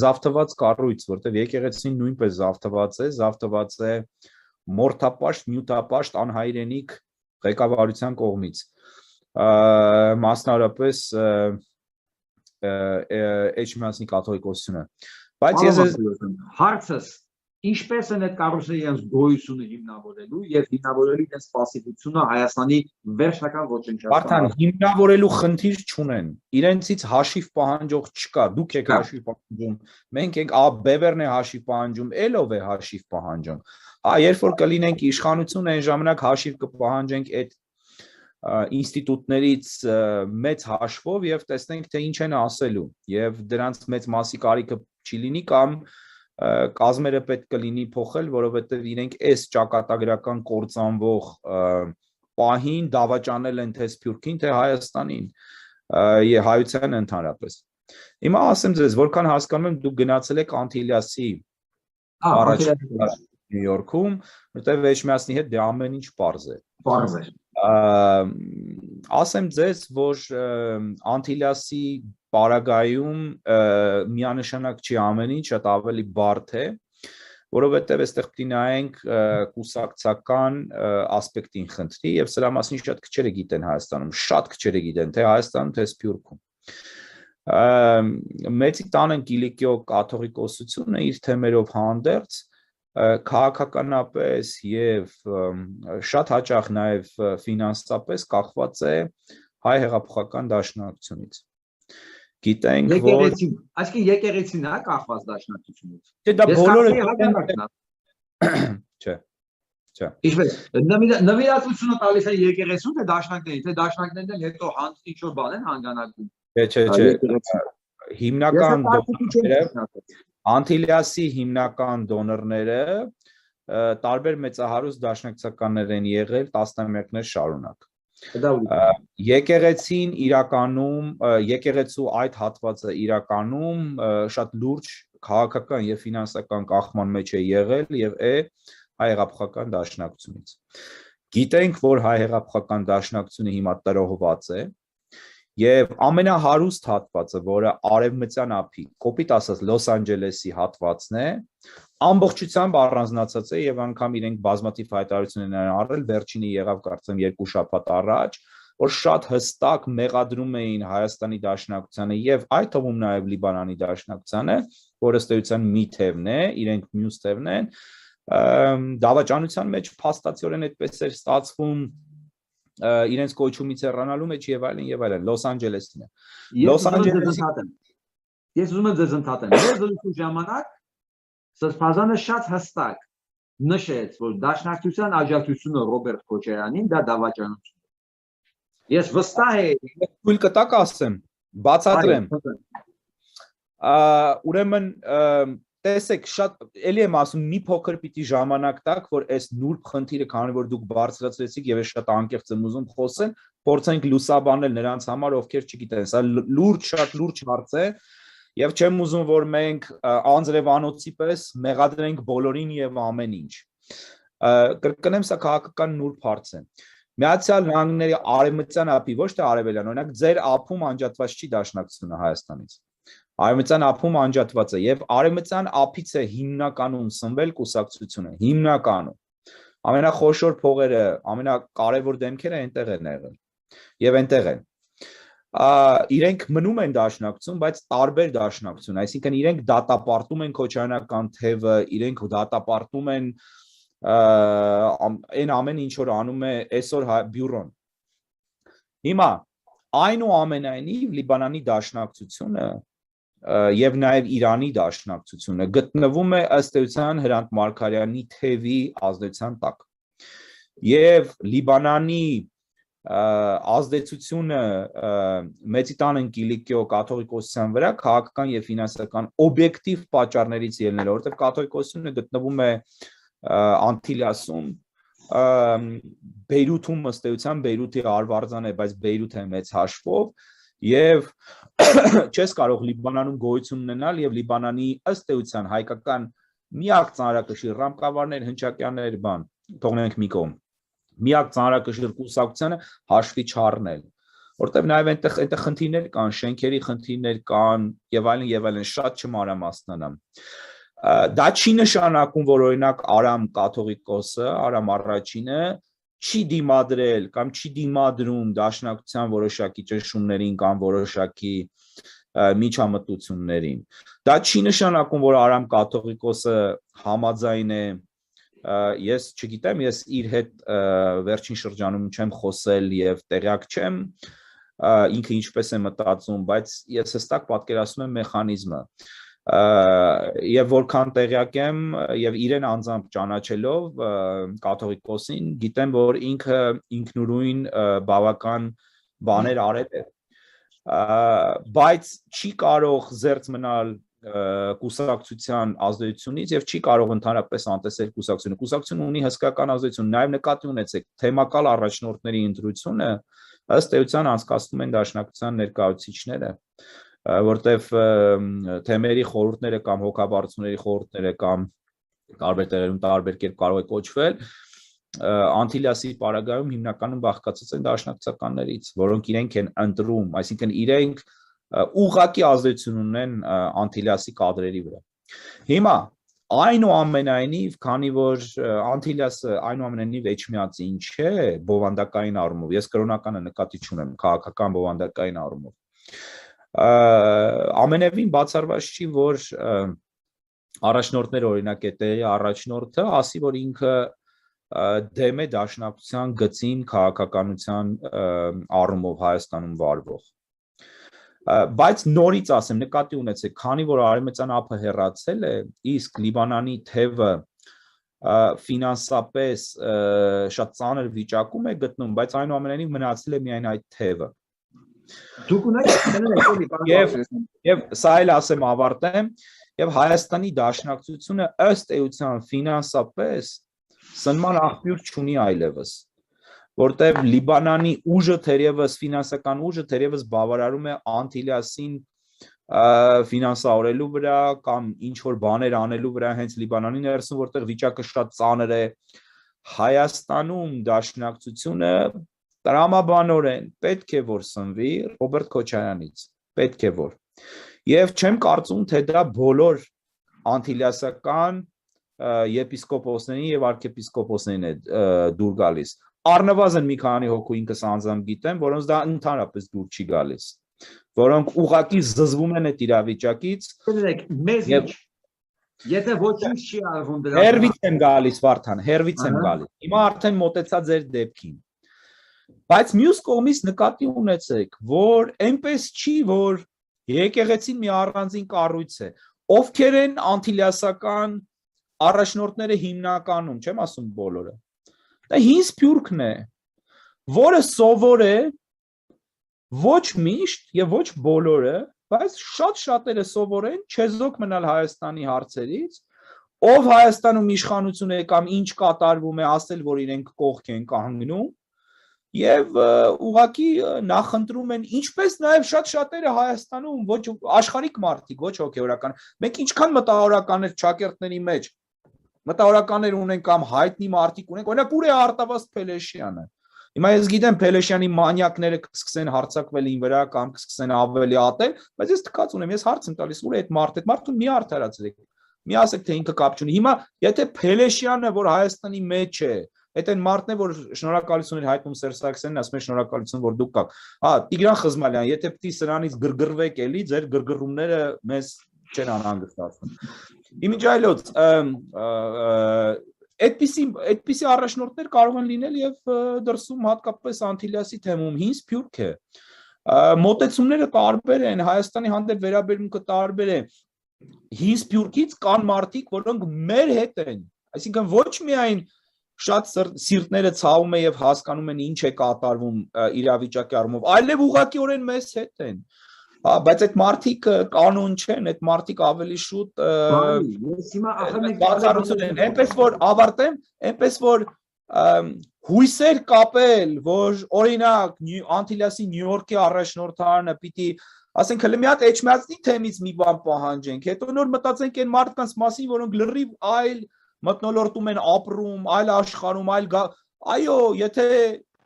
զավթված կառույց, որտեղ եկեղեցին նույնպես զավթված է մորթապաշտ, նյութապաշտ, անհայրենիք ղեկավարության կողմից, մասնավորապես Էջմիածնի կաթողիկոսությունը, բայց ես հարցս ինչպես են այդ կառույցները իրենց գոյությունը հիմնավորելու եւ հիմնավորելու իրենց պասիվությունը Հայաստանի վերջնական ոչնչացման։ Բարթան հիմնավորելու խնդիր չունեն, իրենցից հաշիվ պահանջող չկա, դուք եք հաշիվ պահանջում, մենք ենք Բևերն է հաշիվ պահանջում, ելով է հաշիվ պահանջում։ Երբ որ կլինենք իշխանություն, այն ժամանակ հաշիվ կպահանջենք այդ ինստիտուտներից մեծ հաշվով եւ տեսնենք թե ինչ են ասելու եւ դրանց մեծ մասի կարիքը չի լինի կամ կազմերը պետք կլինի փոխել, որովհետեւ իրենք այս ճակատագրական կործանվող պահին դավաճանել են թե Սփյուռքին, թե Հայաստանին եւ հայության ընդհանրապես։ Հիմա ասեմ ձեզ, որքան հասկանում եմ դուք գնացել եք Անտիլիասի առաջ Նյու Յորքում, որտեղ Էջմիածնի հետ դե ամեն ինչ պարզ է։ Պարզ է։ Ասեմ ձեզ, որ Անտիլիասի պարագայում միանշանակ չի ամեն ինչ, շատ ավելի բարդ է, որովհետև այստեղ պետք է նայենք կուսակցական ասպեկտին խնդրի եւ սրա մասին շատ քչերը գիտեն Հայաստանում, շատ քչերը գիտեն թե Հայաստանում, թե Սփյուռքում։ Մեծի տանն Կիլիկիո կաթողիկոսությունը իր թեմերով հանդերձ քաղաքականապես եւ շատ հաճախ նաեւ ֆինանսապես կախված է հայ հեղափոխական դաշնակցությունից։ Գիտենք, որ այսինքն եկեղեցին է կախված դաշնակցությունից։ Չէ, դա բոլորը Չէ։ Ինչպես նվիրատվությունը տալիս է եկեղեցուն թե դաշնակներին, թե դաշնակներն էլ հետո ինչ որ բան են հանգանակում։ Չէ։ Հիմնական Անտիլիասի հիմնական դոնորները տարբեր մեծահարուստ դաշնակցականներ են եղել տասնամյակներ շարունակ։ Եկեղեցին իրականում, եկեղեցու այդ հատվածը իրականում շատ լուրջ քաղաքական եւ ֆինանսական կախման մեջ է եղել եւ հայ հեղափոխական դաշնակցությունից։ Գիտենք, որ հայ հեղափոխական դաշնակցությունը հիմա տրոհված է եւ ամենահարուստ հատվածը, որը արևմտյան ափի, կոպիտ ասած Լոս Անջելեսի հատվածն է, ամբողջությամբ առանձնացած է եւ անգամ իրենք բազմաթիվ հայտարարություններ են արել, վերջինը եղավ կարծեմ 2 շաբաթ առաջ, որ շատ հստակ մեղադրում էին Հայաստանի Դաշնակցությանը եւ այդ թվում նաեւ Լիբանանի Դաշնակցությանը, որը ըստ էության մի թևն է, իրենք մյուս թևն են, դավաճանության մեջ փաստացիորեն այդպես էր ստացվում իրենց կոչումից հեռանալու մեջ եւ այլն, Լոս Անջելեսին է։ Լոս Անջելեսի Ես ուզում եմ ձեզ ընդհատեմ։ Մեր զրույցի ժամանակ Սրբազանը շատ հստակ նշեց, որ Դաշնակցության աջակցությունը Ռոբերտ Քոչարյանին դա դավաճանություն է։ Ես վստահ եմ, թույլ կտակ ասեմ, բացատրեմ։ Ուրեմն տեսեք, շատ էլի եմ ասում, մի փոքր պիտի ժամանակ տակ, որ այս նուրբ խնդիրը, քանի որ դուք բարձրացրեցիք եւ ես շատ անկեղծ եմ ուզում խոսել, փորձենք լուսաբանել նրանց համար, ովքեր չգիտեն, սա շատ լուրջ հարց է, եւ չեմ ուզում, որ մենք անձրևանոցի պես մեղադրենք բոլորին եւ ամեն ինչ։ Կրկնեմ, սա քաղաքական նուրբ հարց է։ Միացյալ Նահանգների արևմտյան ափի, ոչ թե արևելյան, օրինակ ձեր ափում անջատված չի Դաշնակցությունը Հայաստանից։ Արևմտյան ափում անջատված է եւ արևմտյան ափից է հիմնականում սնվել կուսակցությունը, հիմնականում։ Ամենախոշոր փողերը, ամենակարևոր դեմքերը այնտեղ են եղել եւ այնտեղ են։ Իրենք մնում են Դաշնակցություն, բայց տարբեր Դաշնակցություն, այսինքն իրենք դատապարտում են Քոչարյանական թևը, իրենք դատապարտում են այն ամեն ինչ որ անում է այսօր բյուրոն։ Հիմա այնուամենայնիվ Լիբանանի Դաշնակցությունը եւ նաեւ Իրանի Դաշնակցությունը գտնվում է ըստ էության Հրանտ Մարգարյանի թևի ազդեցության տակ։ Եվ Լիբանանի ազդեցությունը Մեծիտան Կիլիկիո կաթողիկոսության վրա քաղաքական եւ ֆինանսական օբյեկտիվ պատճառներից ելնել, որովհետեւ կաթողիկոսությունը գտնվում է Անտիլիասում, Բեյրութում ըստ էության Բեյրութի արվարձան է, բայց Բեյրութ է մեծ հաշվով եւ չես կարող Լիբանանում գոյություն ունենալ եւ Լիբանանի ըստ էության հայկական միակ ծանրակշիռ ռամկավարներ, հնչակյաններ, թողնենք մի կողմ, միակ ծանրակշիռ կուսակցությանը հաշվի չառնել, որտեղ նաեւ այնտեղ խնդիրներ կան, շենքերի խնդիրներ կան եւ այլն, շատ չմանրամասնանամ։ Դա չի նշանակում, որ օրինակ Արամ կաթողիկոսը, Արամ առաջինը չի դիմադրել կամ չի դիմադրում Դաշնակցության որոշակի ճնշումներին կամ որոշակի միջամտություններին։ Դա չի նշանակում, որ Արամ կաթողիկոսը համաձայն է, ես չգիտեմ, ես իր հետ վերջին շրջանում չեմ խոսել եւ տեղյակ չեմ, ինքը ինչպես է մտածում, բայց ես հստակ պատկերացնում եմ մեխանիզմը։ Եվ որքան տեղյակ եմ եւ իրեն անձամբ ճանաչելով կաթողիկոսին, գիտեմ, որ ինքը ինքնուրույն բավական բաներ արել է, բայց չի կարող զերծ մնալ կուսակցության ազդեցությունից եւ չի կարող ընդհանրապես անտեսել կուսակցությունը։ Կուսակցությունը ունի հսկական ազդեցություն, նաեւ նկատի ունեցեք թեմակալ առաջնորդների ընտրությունը ըստ էության անցկացնում են Դաշնակցության ներկայացուցիչները, որտեվ թեմերի խորհուրդները կամ հոգաբարձությունների խորհուրդները կամ տարբեր տեղերում տարբեր կերպ կարող է կոչվել, Անտիլիասի պարագայում հիմնականում բաղկացած են դաշնակցականներից, որոնք իրենք են ընտրում, այսինքն իրենք ուղղակի ազդեցություն ունեն Անտիլիասի կադրերի վրա։ Հիմա այնուամենայնիվ, քանի որ Անտիլիասը այնուամենայնիվ էջմիածին չէ բովանդակային առումով, ես կրոնականը նկատի չունեմ, քաղաքական բովանդակային առումով, ամենևին բացառված չի, որ առաջնորդները օրինակ է տեղի առաջնորդը ասի, որ ինքը դեմ է Դաշնակցության գծին քաղաքականության առումով Հայաստանում վարվող։ Բայց նորից ասեմ, նկատի ունեցեք, քանի որ արևմտյան ափը հեռացել է, իսկ Լիբանանի թևը ֆինանսապես շատ ծանր վիճակում է գտնում, բայց այնուամենայնիվ մնացել է միայն այդ թևը։ Եվ սա էլ ասեմ ավարտեմ, եւ Հայաստանի Դաշնակցությունը ըստ էության ֆինանսապես սնման աղբյուր չունի այլևս, որտեղ Լիբանանի ուժը թերևս ֆինանսական ուժը թերևս բավարարում է Անտիլիասին ֆինանսավորելու վրա կամ ինչ որ բաներ անելու վրա հենց Լիբանանի ներսում, որտեղ վիճակը շատ ծանր է, Հայաստանում Դաշնակցությունը տրամաբանորեն պետք է որ սնվի Ռոբերտ Քոչարյանից, պետք է որ։ Եվ չեմ կարծում, թե դա բոլոր անտիլիասական եպիսկոպոսներին եւ արքեպիսկոպոսներին է դուր գալիս։ առնվազն մի քանի հոգու ինքս անձամբ գիտեմ, որոնց դա ընդհանրապես դուր չի գալիս, որոնք ուղղակի զզվում են այդ իրավիճակից եւ եթե ոչինչ չի արվում դրա հերվից եմ գալիս Վարդան, հերվից եմ գալիս։ Հիմա արդեն մոտեցա ձեր դեպքին։ Բայց մյուս կողմից նկատի ունեցեք, որ այնպես չի, որ եկեղեցին մի առանձին կառույց է։ Ովքեր են անտիլիասական առաջնորդները հիմնականում, չեմ ասում բոլորը։ Դա հին սփյուռքն է, որը սովոր է ոչ միշտ եւ ոչ բոլորը, բայց շատ-շատերը սովոր են չեզոք մնալ Հայաստանի հարցերից, ով Հայաստանում իշխանություն է կամ ինչ կատարվում է, ասել, որ իրենք կողք են կանգնում, եւ ուղղակի նախընտրում են, ինչպես նաեւ շատ-շատերը Հայաստանում ոչ աշխարհիկ մարդիկ, ոչ հոգեորական։ Մենք ինչքան մտավորականներ ճակերտների մեջ մտավորականներ ունենք կամ հայտնի մարդիկ ունենք, օրինակ ուր է Արտավազդ Փելեշյանը։ Հիմա ես գիտեմ Փելեշյանի մանյակները կսկսեն հարձակվել ին վրա կամ կսկսեն ավելի ատել, բայց ես թքած ունեմ, ես հարց եմ տալիս, ուր է այդ մարդուն մի արդարացրեք։ Մի ասեք թե ինքը կապ չունի։ Հիմա եթե Փելեշյանը, որ Հայաստանի մեջ է, այդ այն մարդն է, որ շնորհակալություն էր հայտնում Սերժ Սարգսյանին, ասում է շնորհակալություն, որ դուք կաք։ Հա, Տիգրան Խզմալյան, եթե պիտի սրանից գրգռվեք էլի, ձեր գրգռումները մեզ չեն անհանգստացնում։ Իմիջայլոց, այդպիսի առաջնորդներ կարող են լինել եւ դրսում հատկապես Անտիլիասի թեմում հին սփյուռք է։ Մոտեցումները տարբեր են, Հայաստանի հանդեպ վերաբերմունքը տարբեր է։ Հին սփյուռքից կան մարդիկ, որոնք մեր հետ են, այսինքն ոչ միայն շատ սիրտները ցավում է եւ հասկանում են ինչ է կատարվում իրավիճակի առումով, այլև ուղղակիորեն մեզ հետ են։ Բայց այդ մարդիկ կանոն չեն, այդ մարդիկ ավելի շուտ բացառություն են, այնպես որ ավարտեմ, այնպես որ հույսեր կապել, որ օրինակ Անտիլիասի Նյու Յորքի առաջնորդարանը պիտի ասենք հələ մի հատ Էջմիածնի թեմից մի բան պահանջենք, հետո նոր մտածենք այն մարդկանց մասին, որոնք լրիվ այլ մթնոլորտում են ապրում, այլ աշխարհում, այո, եթե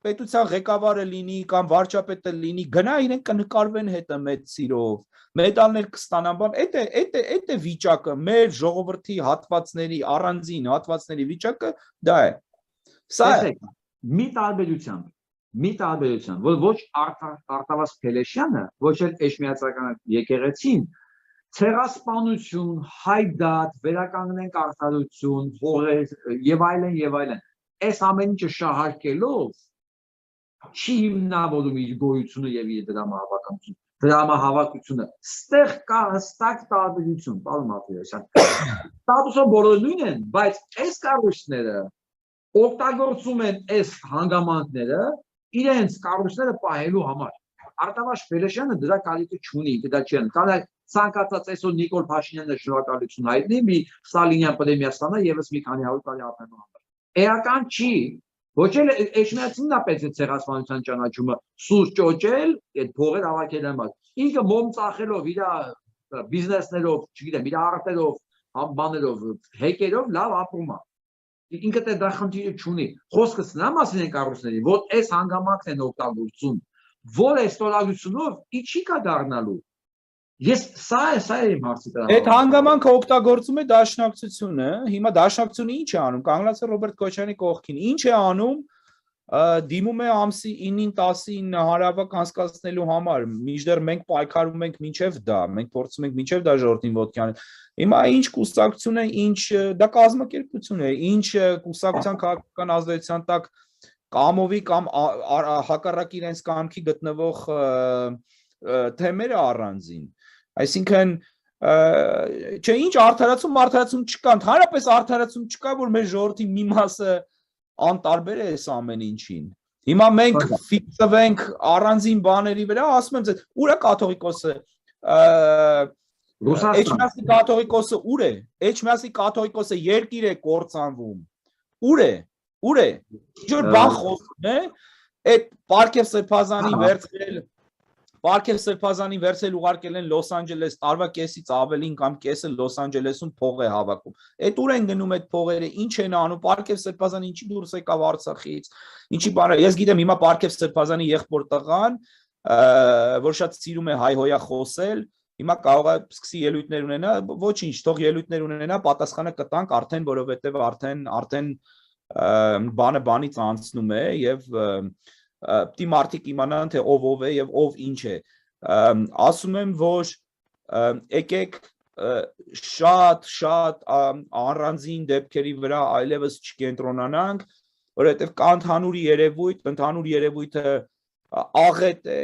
պետության ղեկավարը լինի կամ վարչապետը լինի, գնա իրենք կնկարվեն հետը մեծ սիրով, մեդալներ կստանան, բան, այդ է վիճակը, մեր ժողովրդի հատվածների, առանձին հատվածների վիճակը դա է։ Սա է մի տարբերությամբ, որ ոչ Արտավազդ Փելեշյանը, ոչ էլ Էջմիածական եկեղեցին ցեղասպանություն, հայդատ, վերականգնենք արդարություն, հողեր եւ այլն, այս ամեն ինչը շահարկելով չի հիմնավորում իր գոյությունը եւ իր դրամահավաքությունը, դրամահավաքությունը, ստեղ կա հստակ տարբերություն, պարոն Մարտիրոսյան, ստատուսը բոլորը նույն են, բայց այս կառույցները օգտագործում են այս հանգամանքները իրենց կառույցները պահելու համար։ Արտավազդ Փելեշյանը դրա կարիքը չունի, դա չի կանալ ցանկացած այսօր Նիկոլ Փաշինյանը շնորհակալություն հայտնի, մի Ստալինյան պրեմիա ստանա եւս մի քանի 100 տարի ապրելու համար։ Էական չի, ոչ էլ Էջմիածնին է պետք է ցեղասպանության ճանաչումը սուր ճոճել, այդ փողեր հավաքել համար։ Ինքը մոմ ծախելով իր բիզնեսներով, չգիտեմ, իր արտերով, բաներով, հեկերով լավ ապրում է։ Ինքը դա խնդիրը չունի։ Խոսքը սրա մասին է կառույցների, որ այս հանգամանքն են օգտագործում, որ այս ստորագրությունով ինչի կա դառնալու։ Ես սա է իմ հարցը դրա։ Այդ հանգամանքը օգտագործում է դաշնակցությունը, հիմա դաշնակցությունը ինչ է անում, կանգնած է Ռոբերտ Քոչարյանի կողքին, ինչ է անում, դիմում է ամսի 9-ին 10-ին հարավակ անցկացնելու համար, մինչդեռ մենք պայքարում ենք մինչև դա, մենք փորձում ենք մինչև դա ժողովրդին ոտքի անել։ Հիմա ինչ կուսակցություն է, ինչ դա կազմակերպություն է, ինչ կուսակցության քաղաքական ազդեցության տակ կամովի կամ հակառակ իրենց կամքի գտնվող թեմերը առանձին։ Այսինքն չէ ինչ արդարացում չկա, ընդհանրապես արդարացում չկա, որ մեր ժողովրդի մի մասը անտարբեր է այս ամեն ինչին։ Հիմա մենք ֆիքսվենք առանձին բաների վրա, ասում եմ ձեզ, ուր է կաթողիկոսը։ Էջմիածնի կաթողիկոսը ուր է։ Էջմիածնի կաթողիկոսը երկիր է կործանվում։ Ուր է։ Ինչ որ բան խոսում է, այդ Պարքև Սրբազանի վերցրել ուղարկել են Լոս Անջելես, տարվա կեսից ավելին կամ կեսը Լոս Անջելեսում փող է հավաքում։ Այդ ուր են գնում այդ փողերը, ինչ են անում, Պարքև Սրբազանը ինչի դուրս եկավ Արցախից, ինչի բանը, ես գիտեմ հիմա Պարքև Սրբազանի եղբոր տղան, որ շատ սիրում է հայհոյա խոսել, հիմա կարող է սկսի ելույթներ ունենա, ոչինչ, թող ելույթներ ունենա, պատասխանը կտանք արդեն, որովհետև արդեն բանը բանից անցնում է եւ պիտի մարդիկ իմանան թե ով է եւ ով ինչ է ասում եմ որ եկեք շատ առանձին դեպքերի վրա այլևս չկենտրոնանանք որովհետեւ կա ընդհանուր երևույթը աղետ է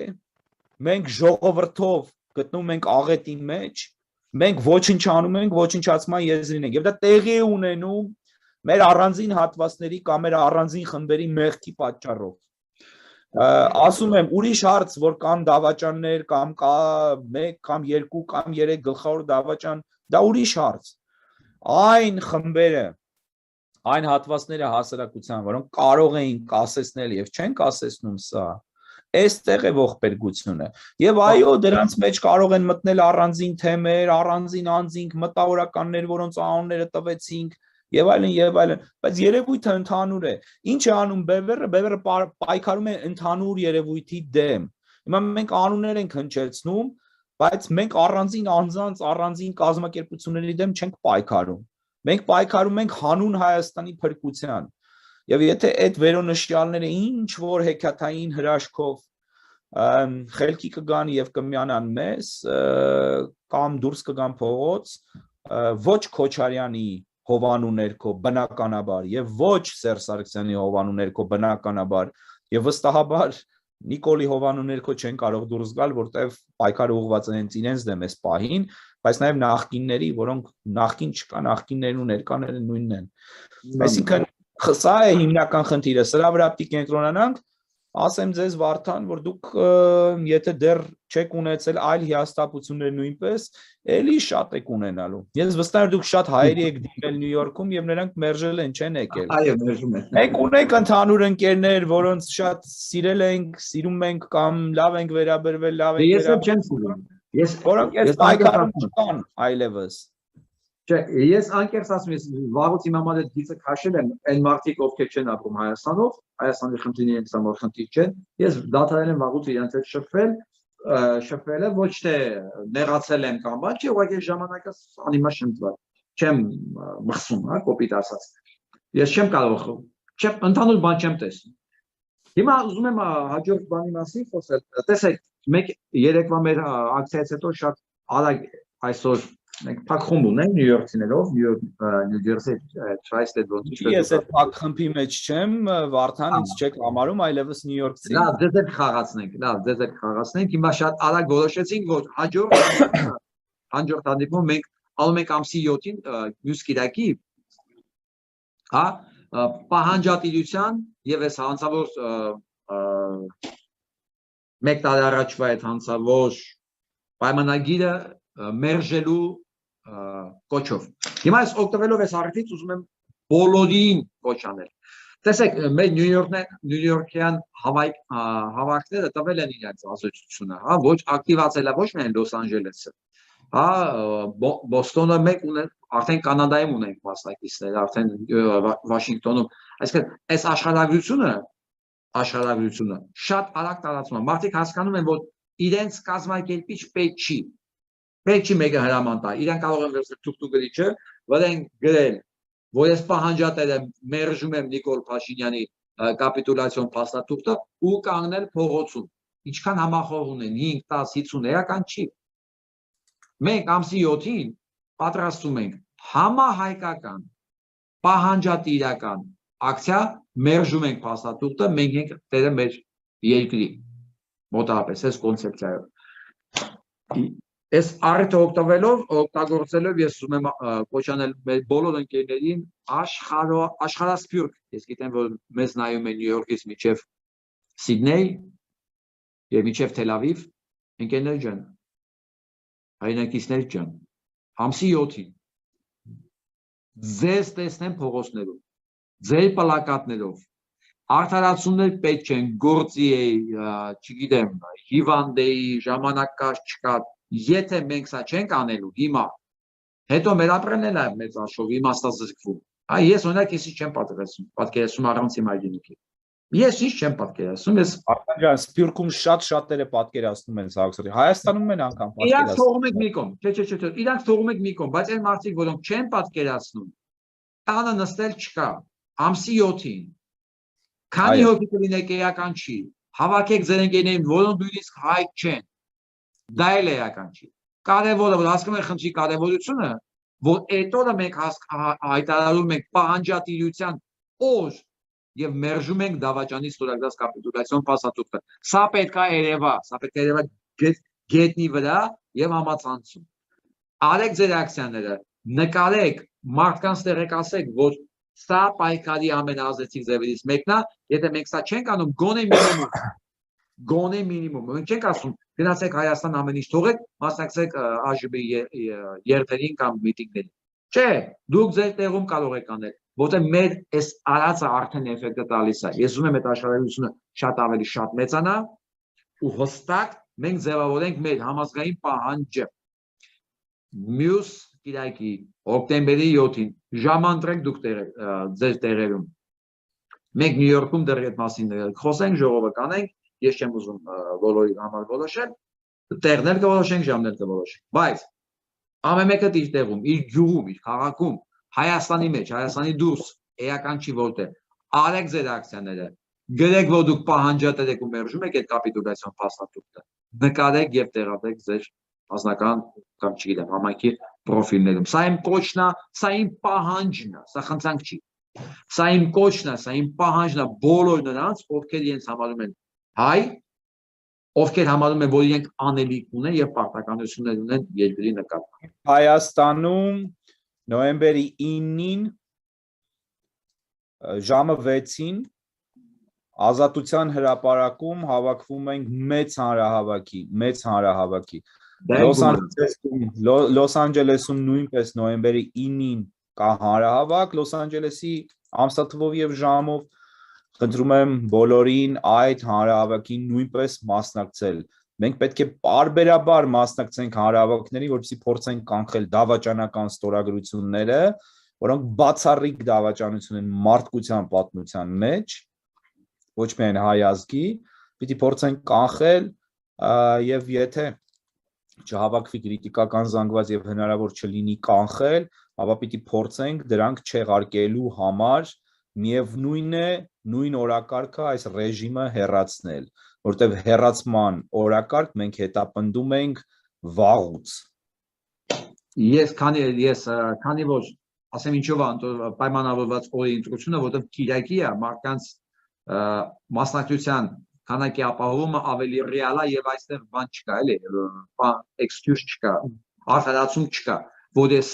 մենք ժողովրդով գտնում ենք աղետի մեջ մենք ոչնչանում ենք ոչնչացման եզրին ենք եւ դա տեղի է ունենում մեր առանձին հատվածների կամ մեր առանձին խմբերի մեղքի պատճառով ասում եմ ուրիշ հարց որ կան դավաճաններ կամ կա 1 կամ 2 կամ 3 գլխավոր դավաճան դա ուրիշ հարց այն խմբերը այն հատվածները հասարակության որոնք կարող էին կասեցնել եւ չեն կասեցնում սա այստեղ է ողբերգությունը եւ այո դրանց մեջ կարող են մտնել առանձին թեմեր առանձին անձինք մտավորականներ որոնց անունները տվեցինք Եվ այլն, բայց երևույթը ընդհանուր է։ Ինչ է անում Բևերը պայքարում է ընդհանուր երևույթի դեմ։ Հիմա մենք անուններ ենք հնչեցնում, բայց մենք առանձին անձանց, առանձին կազմակերպությունների դեմ չենք պայքարում։ Մենք պայքարում ենք հանուն Հայաստանի փրկության։ Եվ եթե այդ վերոնշյալները ինչ որ հեքիաթային հրաշքով խելքի կգան եւ կմիանան մեզ, կամ դուրս կգան փողոց, ոչ Քոչարյանի հովանու ներքո բնականաբար եւ ոչ Սերժ Սարգսյանի հովանու ներքո բնականաբար եւ վստահաբար Նիկոլի հովանու ներքո չեն կարող դուրս գալ որտեվ պայքարը ուղղված է հենց իրենց դեմ էս պահին բայց նաեւ նախկինների որոնք նախկին չկա նախկիններն ու ներկաները նույնն են այսինքն սա է հիմնական խնդիրը սրա վրա պիտի կենտրոնանանք ասեմ ձեզ Վարդան որ դուք եթե դեռ չեք ունեցել այլ հիասթափություններ նույնպես էլի շատ եք ունենալու ես վստահ եմ դուք շատ հայերի եք դիմել Նյու Յորքում եւ նրանք մերժել են չեն եկել այո մերժում են մենք ունենք ընդհանուր ընկերներ որոնց շատ սիրել ենք սիրում ենք կամ լավ ենք վերաբերվել լավ ենք ես չեմ սիրում որոնք ես պայքարում չկան այլևս Չէ, ես անկեղծ ասում եմ, վաղուց իմ համար այդ գիծը քաշել եմ, այն մարդիկ ովքեր չեն ապրում Հայաստանով, Հայաստանի խնդիրները ինձ համար խնդիր չեն, ես դադարել եմ վաղուց իրենց հետ շփվելը ոչ թե նեղացել եմ կամ բան, չէ, ուղղակի ժամանակը անիմաստ չեմ մխսում, հա, կոպիտ ասած։ Ես չեմ կարող, ընդհանուր բան չեմ տեսնում։ Հիմա ուզում եմ հաջորդ բանի մասին խոսել։ Տեսեք, մենք երեկվա մեր ակցիայից հետո շատ արագ այսօր Մենք փակ խումբ ունենք Նյու Յորքցիներով, Նյու Ջերսի Tri-State ոնց Ես այդ փակ խմբի մեջ չեմ, Վարդան ինձ չեք համարում, այլևս Նյու Յորքցի։ Լավ, ձեզ հետ խաղացնենք, հիմա շատ արագ որոշեցինք, որ հաջորդ հանդիպում մենք անում ենք ամսի 7-ին մյուս կիրակի, հա, պահանջատիրության եւ այս հանցավոր 1 տարի առաջվա այդ հանցավոր պայմանագիրը մերժելու կոչով։ Հիմա ես օգտվելով այս առիթից ուզում եմ բոլորին կոչ անել։ Տեսեք, մեր Նյու Յորքյան հավաքները տվել են իրենց ազդեցությունը, հա, ոչ ակտիվացել է ոչ միայն Լոս Անջելեսը, հա, Բոստոնը մեկ ունեն, արդեն Կանադայում ունենք մասնակիցներ, արդեն Վաշինգտոնում, այսինքն այս աշխարհագրությունը շատ արագ տարածվում է։ Մարդիկ հասկանում են, որ իրենց կազմակերպիչ պետք չի մեկը հրաման տա, իրեն կարող են վերցնել թուղթ ու գրիչը, վրան գրել, որ ես պահանջատել եմ, մերժում եմ Նիկոլ Փաշինյանի կապիտուլյացիոն փաստաթուղթը ու կանգնել փողոցում։ Ինչքան համախոհ ունեն 5, 10, 50 էական չի։ Մենք ամսի 7-ին պատրաստում ենք համահայկական, պահանջատիրական ակցիա, մերժում ենք փաստաթուղթը, մենք ենք տերը մեր երկրի։ Մոտավորապես այս կոնցեպցիայով։ Այս առիթը օգտագործելով ես ուզում եմ կոչ անել մեր բոլոր ընկերներին աշխարհասփյուռք, ես գիտեմ որ մեզ նայում են Նյու Յորքից մինչև Սիդնեյ եւ մինչև Թել Ավիվ, ընկերներ ջան, հայրենակիցներ ջան, ամսի 7-ին ձեզ տեսնեմ փողոցներում, ձեր պլակատներով, արդարացումներ պետք չեն, գործի է, չգիտեմ, հիվանդ է, ժամանակ կա, չկա Եթե մենք սա չենք անելու հիմա, հետո մեր ապրելն էլ է մեծ աշխով իմաստազրկվում։ Ես օրինակ ես չեմ պատկերացնում առանց իմ այդինիքի։ Ես ինչ չեմ պատկերացնում, ես Արտան ջան, Սփյուռքում շատ-շատերը պատկերացնում են սա։ Հայաստանում են անգամ պատկերացնում։ Իրանք թողում եք մի կողմ, չէ, իրանք թողում եք մի կողմ, բայց այն մարդիկ, որոնք չեն պատկերացնում, տանը նստել չկա։ ամսի 7-ին քանի հոգի կլինեք էական չի հավաքեք ձեր ընկերներին որոնք նույնիսկ հայտ չեն դա էլ էական չի կարևորը որ հասկանում եք խնդրի կարևորությունը որ այդ օրը մենք հայտարարում ենք պահանջատիրության օր եւ մերժում ենք դավաճանի ստորագրած կապիտուլյացիոն փաստաթուղթը սա պետք է երևա գետնի վրա եւ համացանցում արեք ձեր ակցիաները նկարեք մարդկանց տեղեկացեք որ սա պայքարի ամենազդեցիկ ձևերից մեկն է եթե մենք սա չենք անում գոնե մինիմում մենք չենք ասում գնացեք Հայաստան ամեն ինչ թողեք մասնակցեք ԱԺԲ երթերին կամ միտինգներին չէ դուք ձեր տեղում կարող եք անել որտեղ մեր այս արածը արդեն էֆեկտը տալիս է ես ուզում եմ այդ աշխարհայությունը շատ ավելի շատ մեծանա ու հստակ մենք ձևավորենք մեր համազգային պահանջը մյուս Կիրակի հոկտեմբերի 7-ին ժամանտրեք դուք ձեր տեղերում մենք Նյու Յորքում դեռ այդ մասին խոսենք ժողովը կանենք ես չեմ ուզում բոլորի համար որոշել տեղներ կորոշենք ժամներ կորոշենք բայց ամեն մեկը իր տեղում իր գյուղում իր քաղաքում Հայաստանի մեջ Հայաստանի դուրս էական չի որտեղ արեք ձեր ակցիաները գրեք որ դուք պահանջատեր եք ու մերժում եք այդ կապիտուլյացիոն փաստաթուղթը նկարեք եւ տեղադրեք ձեր անձնական կամ չգիտեմ համայնքի պրոֆիլներում սա իմ կոչն է սա իմ պահանջն է սա խնդրանք չի սա իմ կոչն է սա իմ պահանջն է բոլոր նրանց ովքեր իրենց համարում են հայ ովքեր համարում են որ իրենք անելիք ունեն եւ պարտականություններ ունեն երկրի նկատմամբ Հայաստանում նոյեմբերի 9-ին ժամը 6-ին Ազատության հրապարակում հավաքվում ենք մեծ հանրահավաքի Լոս Անջելեսում նույնպես նոյեմբերի 9-ին կա հանրահավաք Լոս Անջելեսի ամսաթվով եւ ժամով խնդրում եմ բոլորին այդ հանրահավաքին նույնպես մասնակցել մենք պետք է պարբերաբար մասնակցենք հանրահավաքների որպեսզի փորձենք կանխել դավաճանական ստորագրությունները որոնք բացառիկ դավաճանություն են մարդկության պատմության մեջ ոչ միայն հայ ազգի պիտի փորձենք կանխել եւ եթե չհավաքվի քրիտիկական զանգված եւ հնարավոր չլինի կանխել ապա պիտի փորձենք դրանք չեղարկելու համար միևնույն է նույն օրակարգը այս ռեժիմը հեռացնել որտեղ հեռացման օրակարգ մենք հետապնդում ենք վաղուց ես քանի որ ասեմ ինչով պայմանավորված օրի ընտրությունը որտեղ Կիրակի է մարդկանց մասնակցության քանակի ապահովումը ավելի ռեալ է եւ այստեղ բան չկա էլի էքսկյուզ չկա արդարացում չկա որ ես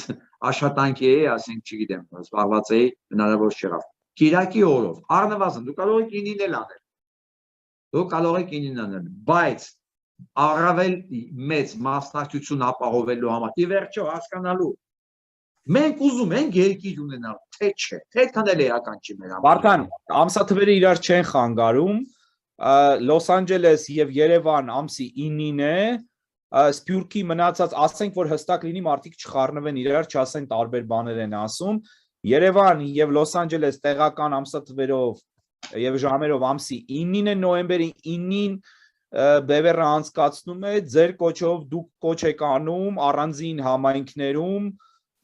աշխատանքի էի ասենք չգիտեմ զբաղված էի հնարավոր չեղավ Կիրակի օրով առնվազն դու կարող ես 9-ին անել բայց առավել մեծ մասնակցություն ապահովելու համար ի վերջո հասկանալու մենք ուզում ենք երկիր ունենալ թե չէ թե քանել էական չի մեր համար Վարդան ամսաթվերը իրար չեն խանգարում Լոս Անջելես եւ Երևան ամսի 9-ին է Սփյուռքի մնացած ասենք որ հստակ լինի մարդիկ չխառնվեն իրար չասեն տարբեր բաներ են ասում Երևան եւ Լոս Անջելես տեղական ամսաթվերով եւ ժամերով ամսի 9-ին է նոյեմբերի 9-ին Բևերը անցկացնում է ձեր կոչով դուք կոչ եք անում առանձին համայնքներում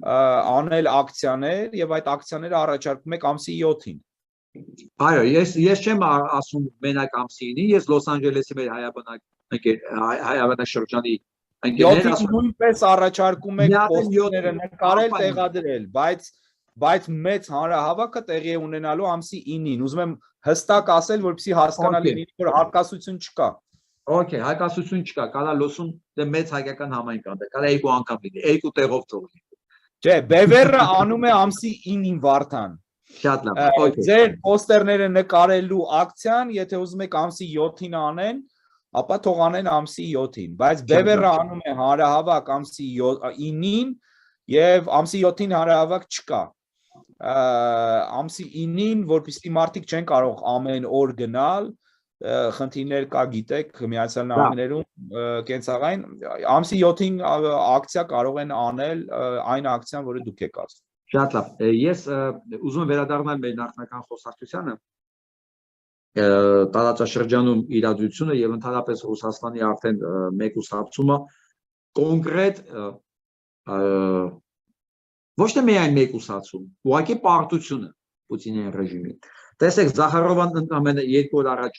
անել ակցիաներ եւ այդ ակցիաները առաջարկում եք ամսի 7-ին Այո ես չեմ ասում մենակ ամսի 9-ին ես Լոս Անջելեսի մեր հայաբնակ ընկերներ նույնպես առաջարկում եք պոստերը նկարել տեղադրել բայց մեծ հանրահավաքը տեղի է ունենալու ամսի 9-ին ուզում եմ հստակ ասել որպեսզի հասկանալի լինի որ հարկասություն չկա Okay, հարկասություն չկա, կարա լոսում դե մեծ հայկական համայնք կա, կարա երկու անգամ լինի, երկու տեղով թողնի։ Չէ, Բևերը անում է ամսի 9-ին Վարդան։ Շատ լավ։ Ձեր պոստերները նկարելու ակցիան, եթե ուզում եք ամսի 7-ին անեն, ապա թող անեն ամսի 7-ին, բայց Բևերը անում է հանրահավաք ամսի 9-ին եւ ամսի 7-ին հանրահավաք չկա։ Ամսի 9-ին, որպեսզի մարդիկ չեն կարող ամեն օր գնալ խնդիրներ կա գիտեք Միացյալ Նահանգներում կենցաղային ամսի 7-ին ակցիա կարող են անել այն ակցիան որը դուք եք ասում Շատ լավ ես ուզում եմ վերադառնալ մեր նախնական խոսակցությանը տարածաշրջանում իրադրությունը եւ ընդհանրապես Ռուսաստանի արդեն մեկուսացումը կոնկրետ ոչ թե միայն մեկուսացում ուղղակի պարտությունը Պուտինի ռեժիմին։ Տեսեք, Զախարովան ընդամենը 2 օր առաջ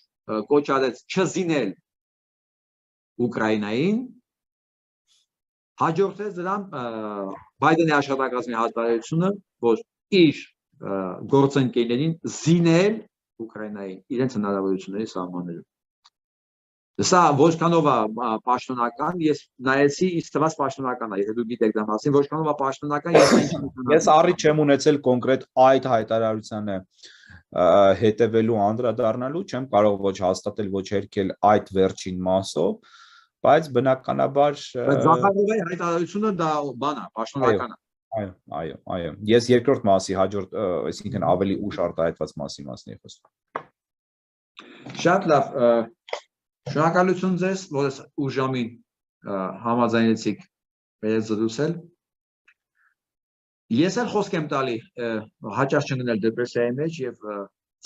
կոչ արեց չզինել Ուկրաինային, հաջորդեց դրան Բայդենի աշխատակազմի հայտարարությունը, որ իր գործընկերներին զինել Ուկրաինայի իրենց հնարավորությունների սահմաններում։ Սա ոչքանով է պաշտոնական, ես նայեցի, իսկ թվաց պաշտոնական է, եթե դուք գիտեք դա մասին, ոչքանով է պաշտոնական, ես առիթ չեմ ունեցել կոնկրետ այդ հայտարարությանը հետևելու անդրադառնալու, չեմ կարող ոչ հաստատել, ոչ հերքել այդ վերջին մասով, բայց բնականաբար Զախարովի հայտարարությունը դա բան է, պաշտոնական է։ Այո, ես երկրորդ մասի հաջորդ, այսինքն ավելի ուշ արտահայտված մասի եմ խոսում։ Շատ լավ, շնորհակալություն ձեզ, որ ես ուժամին համաձայնեցիք մեզ զրուցել։ Ես էլ խոսք եմ տալի հաճախ չընկնել դեպրեսիայի մեջ եւ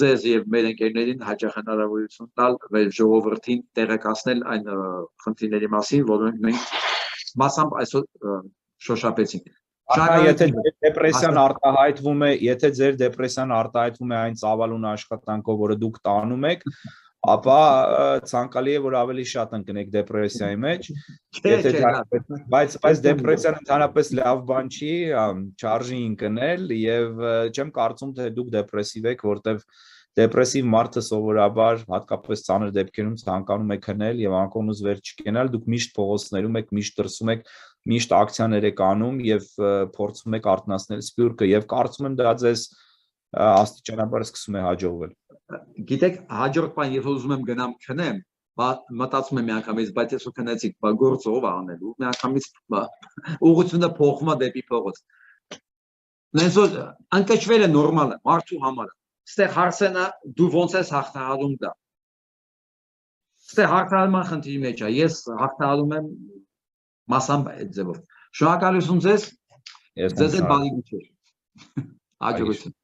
ձեզ եւ մեր ընկերներին հաճախ հնարավորություն տալ մեր ժողովրդին տեղեկացնել այն խնդիրների մասին, որոնք մենք մասամբ այսօր շոշափեցինք։ Եթե դեպրեսիան արտահայտվում է այն ծավալուն աշխատանքով, որը դուք տանում եք, ապա ցանկալի է, որ ավելի շատ ընկնեք դեպրեսիայի մեջ, բայց դեպրեսիան ընդհանրապես լավ բան չի, չարժի ընկնել եւ չեմ կարծում, թե դուք դեպրեսիվ եք, որտեվ դեպրեսիվ մարդը սովորաբար հատկապես ծանր դեպքերում ցանկանում է քնել եւ անկողնուց վեր չկենալ, դուք միշտ փողոցներում եք, միշտ դրսում եք, միշտ ակցիաներ եք անում եւ փորձում եք արթնացնել սպյուրքը եւ կարծում եմ դա ձեզ աստիճանաբար սկսում է հաջողվել։ Գիտեք, հաջորդ բան, երբ ուզում եմ գնամ քնեմ, մտածում եմ միանգամից, բայց ես ու քնեցիք, գործը ով է անելու, միանգամից ուղղությունը փոխվում է դեպի փողոց։ Նենց որ ընկճվելը նորմալ է, մարդու համար է։ Ստեղ հարցն է, դու ոնց ես հաղթահարում դա։ Ստեղ հաղթահարման խնդիրի մեջ է, ես հաղթահարում եմ մասամբ այդ ձևով։ Շնորհակալություն ձեզ, ձեզ էլ բարի գիշեր։ Հաջողություն։